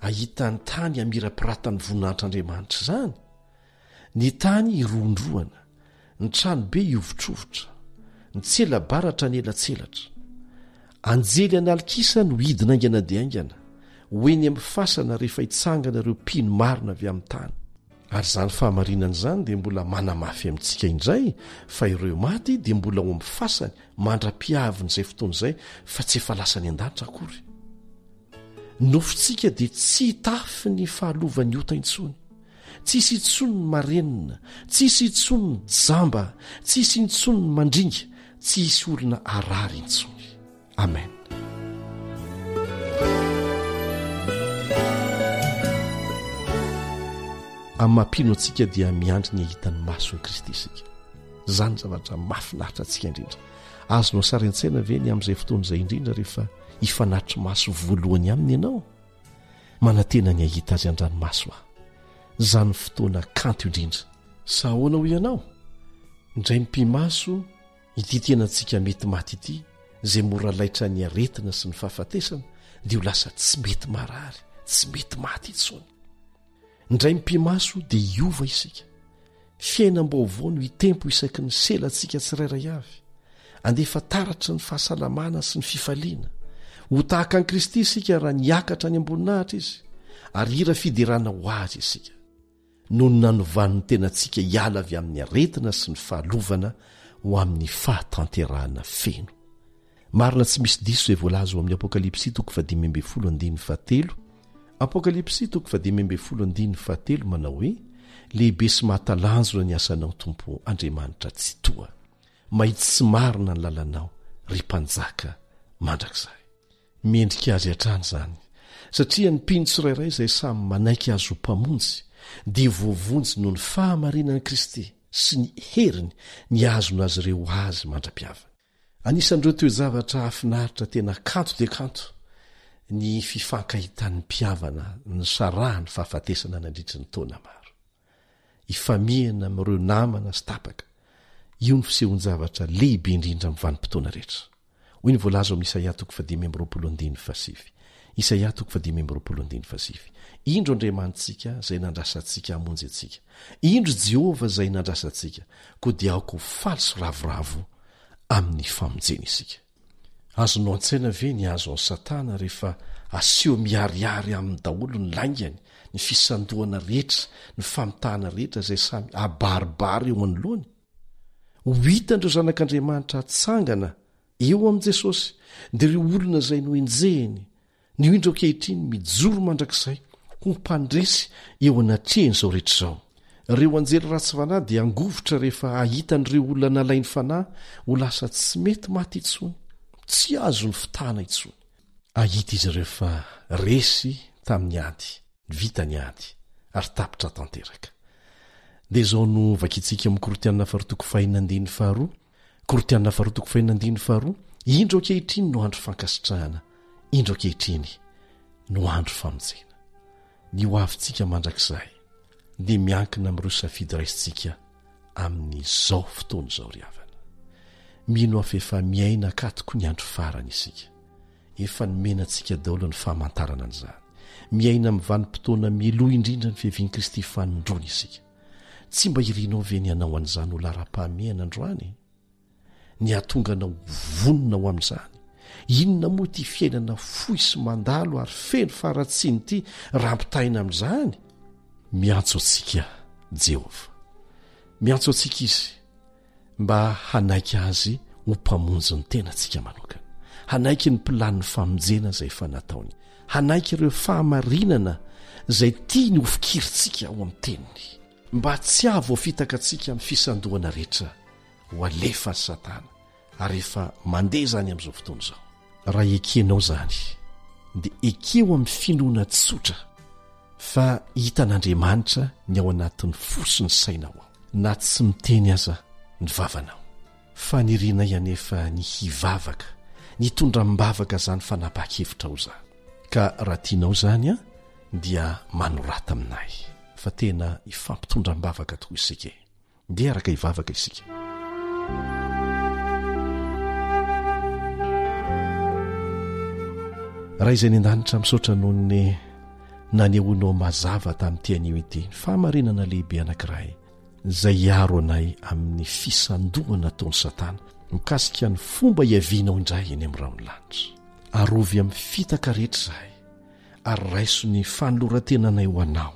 ahitany tany amira-piratany voninahitr'Andriamanitra zany? Ny tany irondroana, ny tranobe iovitrovotra, ny tselabaratra ny elatselatra. Anjely analikisa no hidina aingana dia aingana, hoeny amin'ny fasana rehefa hitsangana ireo mpino marina avy amin'ny tany. Ary zany fahamarinana izany dia mbola manamafy amintsika indray fa ireo maty dia mbola ho amin'ny fasany mandra-piavin'izay fotoana izay fa tsy efa lasa ny an-danitra akory. Nofontsika dia tsy hitafy ny fahalovany ota intsony. Tsy hisy intsony ny marenina, tsy hisy intsony ny jamba, tsy hisy intsony ny mandringa, tsy hisy olona arary intsony. Amen. Amin'ny mampino antsika dia miandry ny ahitan'ny mason'i Kristy isika. Zany zavatra mahafinaritra antsika indrindra. Azonao sary an-tsaina ve ny amin'izay fotoana izay indrindra rehefa hifanatry maso voalohany aminy ianao? Manantena ny ahita azy an-dranomaso aho. Zany fotoana kanto indrindra. Sa ahoana ho ianao? Indray mpimaso ity tenantsika mety maty ity, izay mora laitra ny aretina sy ny fahafatesana, dia ho lasa tsy mety marary, tsy mety maty intsony. Indray mpimaso dia hiova isika. Fiainam-baovao no hitempo isaky ny selantsika tsirairay avy. Andefa taratry ny fahasalamana sy ny fifaliana. ho tahaka an'i Kristy isika raha niakatra any amboninahitra izy ary hira fidirana ho azy isika noho ny nanovan'ny tenantsika hiala avy amin'ny aretina sy ny fahalovana ho amin'ny fahatanterahana feno. Marina tsy misy diso izay voalaza ho amin'ny Apokalipsy 5:17. Apokalipsy 5:17 manao hoe: lehibe sy mahatalanjona ny asanao Tompo Andriamanitra tsy toa, mahitsy sy marina ny lalanao ry mpanjaka mandrakizay. Mendrika azy hatrany zany satria ny mpino tsirairay izay samy manaiky azy ho mpamonjy dia voavonjy noho ny fahamarinan'i Kristy sy ny heriny ny azony azy ireo azy mandra-piavana. Anisan'ireo toe-javatra hafinaritra tena kanto dia kanto ny fifankahitan'ny mpiavana ny sarahany fahafatesana nandritry ny taona maro. Ifamihana amin'ireo namana sy tapaka, io ny fisehon-javatra lehibe indrindra amin'ny vanim-potoana rehetra. Hoy ny voalaza amin'ny Isaia 10:20. Isaia 10:20. Indro Andriamanitsika izay nandrasantsika hamonjy antsika, indro Jehova izay nandrasantsika, koa dia aoko ho faly sy ravoravo amin'ny famonjena isika. Azonao an-tsaina ve ny azo ao Satana rehefa aseho miariary amin'ny daholo ny laingany, ny fisandohana rehetra, ny famitahana rehetra izay samy abaribary eo anoloany? Ho hitandreo zanak'Andriamanitra atsangana eo amin'i Jesosy dia ireo olona izay noenjehiny ny indro ankehitriny mijoro mandrakizay ho mpandresy eo anatrehany izao rehetra izao. Ireo anjely ratsy fanahy dia angovotra rehefa ahitan'ireo olona nalainy fanahy ho lasa tsy mety maty intsony, tsy azo ny fitahana intsony. Ahita izy ireo fa resy tamin'ny ady, vita ny ady ary tapitra tanteraka. Dia izao no vakitsika amin'ny Korinthiana 4:5-2. Korinthiana 4:5-2. Indro ankehitriny no andro fankasitrahana, indro ankehitriny no andro famonjena. Ny ho avintsika mandrakizay dia miankina amin'ireo safidy raisintsika amin'izao fotoana izao ry havana. Mino afa efa miaina ka tokoa ny andro farany isika. Efa nomenantsika daholo ny fahamantarana an'izany. Miaina amin'ny vanim-potoana miloa indrindra ny fiavian'i Kristy fanondrony isika. Tsy mba irinao ve ny hanao an'izany ho lara-pahamehana androany? Ny hatonganao vonona ho amin'izany? Inona moa ty fiainana fohy sy mandalo ary feno faratsiny ity rampitaina amin'izany? Miantso antsika Jehova, miantso antsika izy mba hanaiky azy ho mpamonjy ny tenantsika manokana, hanaiky ny mpilan'ny famonjena izay efa nataony, hanaiky ireo fahamarinana izay tia ny hofikiritsika ao amin'ny teniny, mba tsy avo fitaka antsika amin'ny fisandohana rehetra ho alefa ny Satana ary efa mandeha zany amin'izao fotoana izao. Raha ekenao zany dia ekeo amin'ny finoana tsotra fa hitan'Andriamanitra ny ao anatin'ny fosy ny sainao ao, na tsy miteny aza ny vavanao. Fa nirinay anefa ny hivavaka, ny tondram-bavaka zany fanapaka-hevitra ho zany. Ka raha tianao zany dia manorata aminay fa tena hifampitondram-bavaka tokoa isika, dia araka hivavaka isika. Raha izay ny an-danitra misaotra noho ny nanehoanao mazava tamin'ity anio ity, ny fahamarinana lehibe anankiray izay hiaro anay amin'ny fisandohana nataon'ny Satana mikasika ny fomba hiavianao indray eny amin'ny raha ny lanitra. Arovy amin'ny fitaka rehetra izahay ary raiso ny fanolorantenanay ho anao,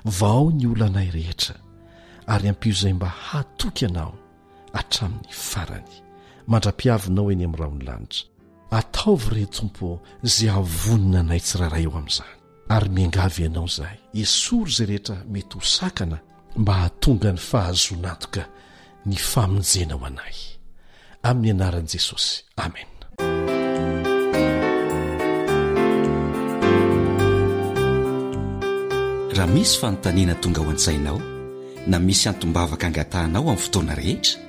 vao ny olanay rehetra ary ampio izay mba hatoky anao hatramin'ny farany. Mandra-piavinao eny amin'ny raha ny lanitra. Ataovy re Tompo izay havonina anay tsiraray eo amin'izany, ary miangavy ianao izahay esory izay rehetra mety ho sakana mba hahatonga ny fahazonantoka ny famonjena ho anay. Amin'ny anaran'i Jesosy, amen. Raha misy fanontaniana tonga ao an-tsainao, na misy antombavaka angatahanao amin'ny fotoana rehetra,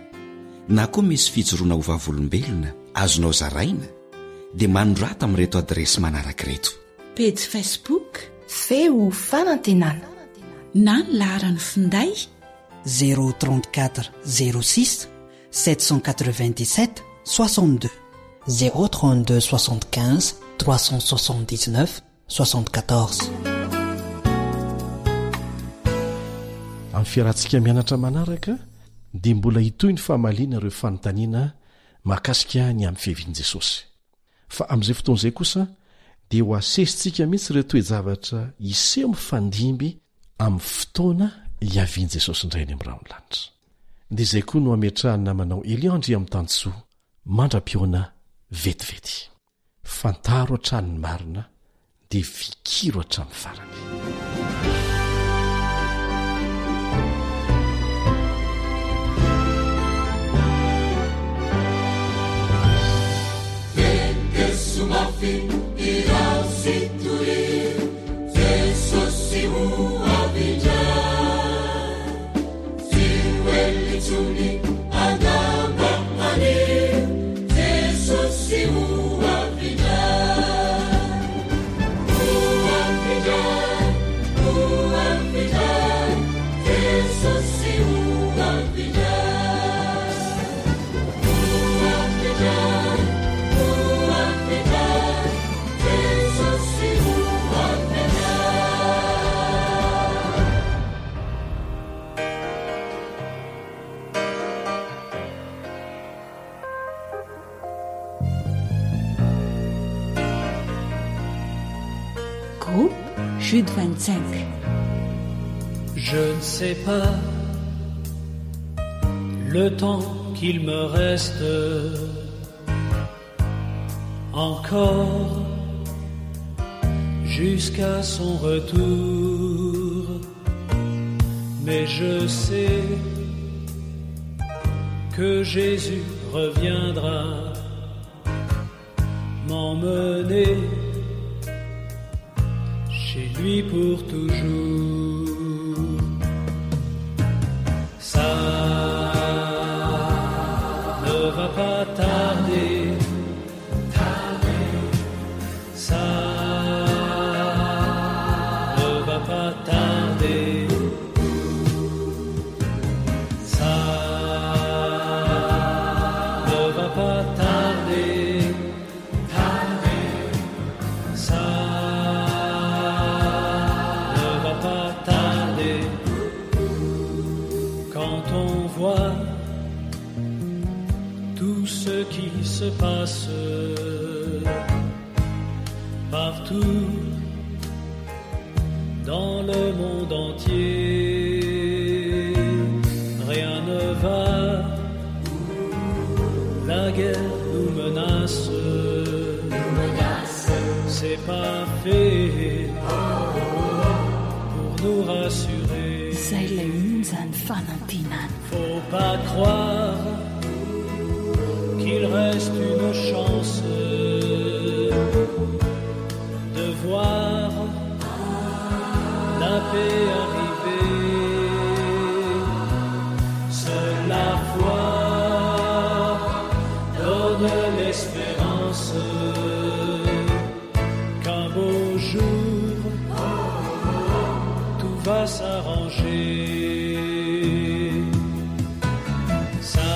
na koa misy fijoroana ho vavolombelona azonao zaraina, dia manorata amin'reto adresy manaraka reto: page Facebook feo fanantenana, na ny laharany finday 034 06 797 62 032 75 379 74. Amin'ny fiarahantsika mianatra manaraka dia mbola hitoy ny fahamaliana ireo fanontaniana mahakasika ny amin'ny fiavian'i Jesosy. fa amin'izay fotoan'izay kosa dia ho asesitsika mihitsy ireo toe-javatra iseho mifandimby amin'ny fotoana hiavian' jesosy indray ny amin'ny rano lanitra dia izay koa no ametrahana manao eliandry amin'ny tanysoa mandra-pioana vetivety fantaro hatranyny marina dia fikiro hatramin'ny farany. Sumafi irasituri Jesusi huavija Siwelitsuni agamba ani Jesusi huavija Huavija Huavija Jesusi huavija Huavija Jude 25. Je ne sais pas le temps qu'il me reste encore jusqu'à son retour, mais je sais que Jésus reviendra m'emmener chez lui pour toujours. Ça ne va pas tarder, ça ne va pas tarder, ça ne va pas tarder, ça quand on voit tout ce qui se passe partout dans le monde entier. Rien ne va, la guerre nous menace, c'est pas fait pour nous rassurer. Faut pas croire qu'il reste une chance de voir la paix arriver. Seule la foi donne l'espérance qu'un beau jour tout va s'arranger. Ça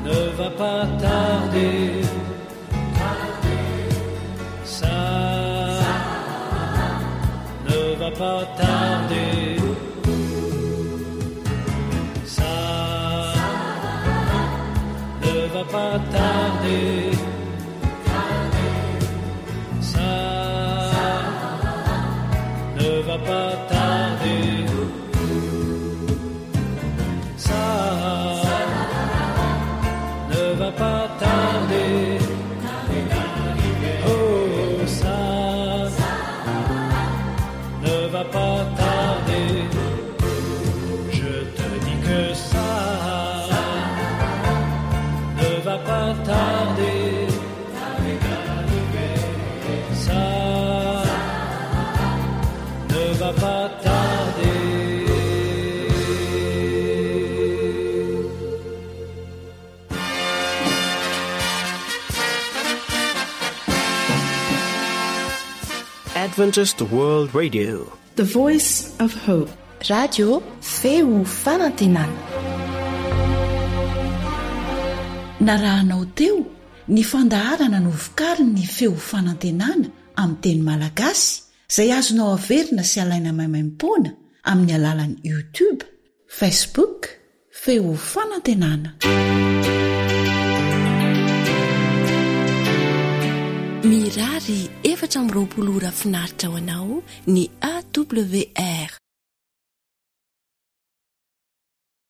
ne va pas tarder, ça ne va pas tarder, ça ne va pas tarder, ça ne va pas tarder, ça ne va pas tarder, oh ça ne va pas tarder, je te dis que ça ne va pas tarder, ça ne va pas tarder. Adventist World Radio, The Voice of Hope. Radio feo fanantenana. Narahanao teo ny fandaharana no vokariny ny feo fanantenana amin'ny teny malagasy izay azonao averina sy alaina maimaimpoana amin'ny alalan'ny YouTube, Facebook, feo fanantenana. mirary 420 ora finaritra ao anao ny awr.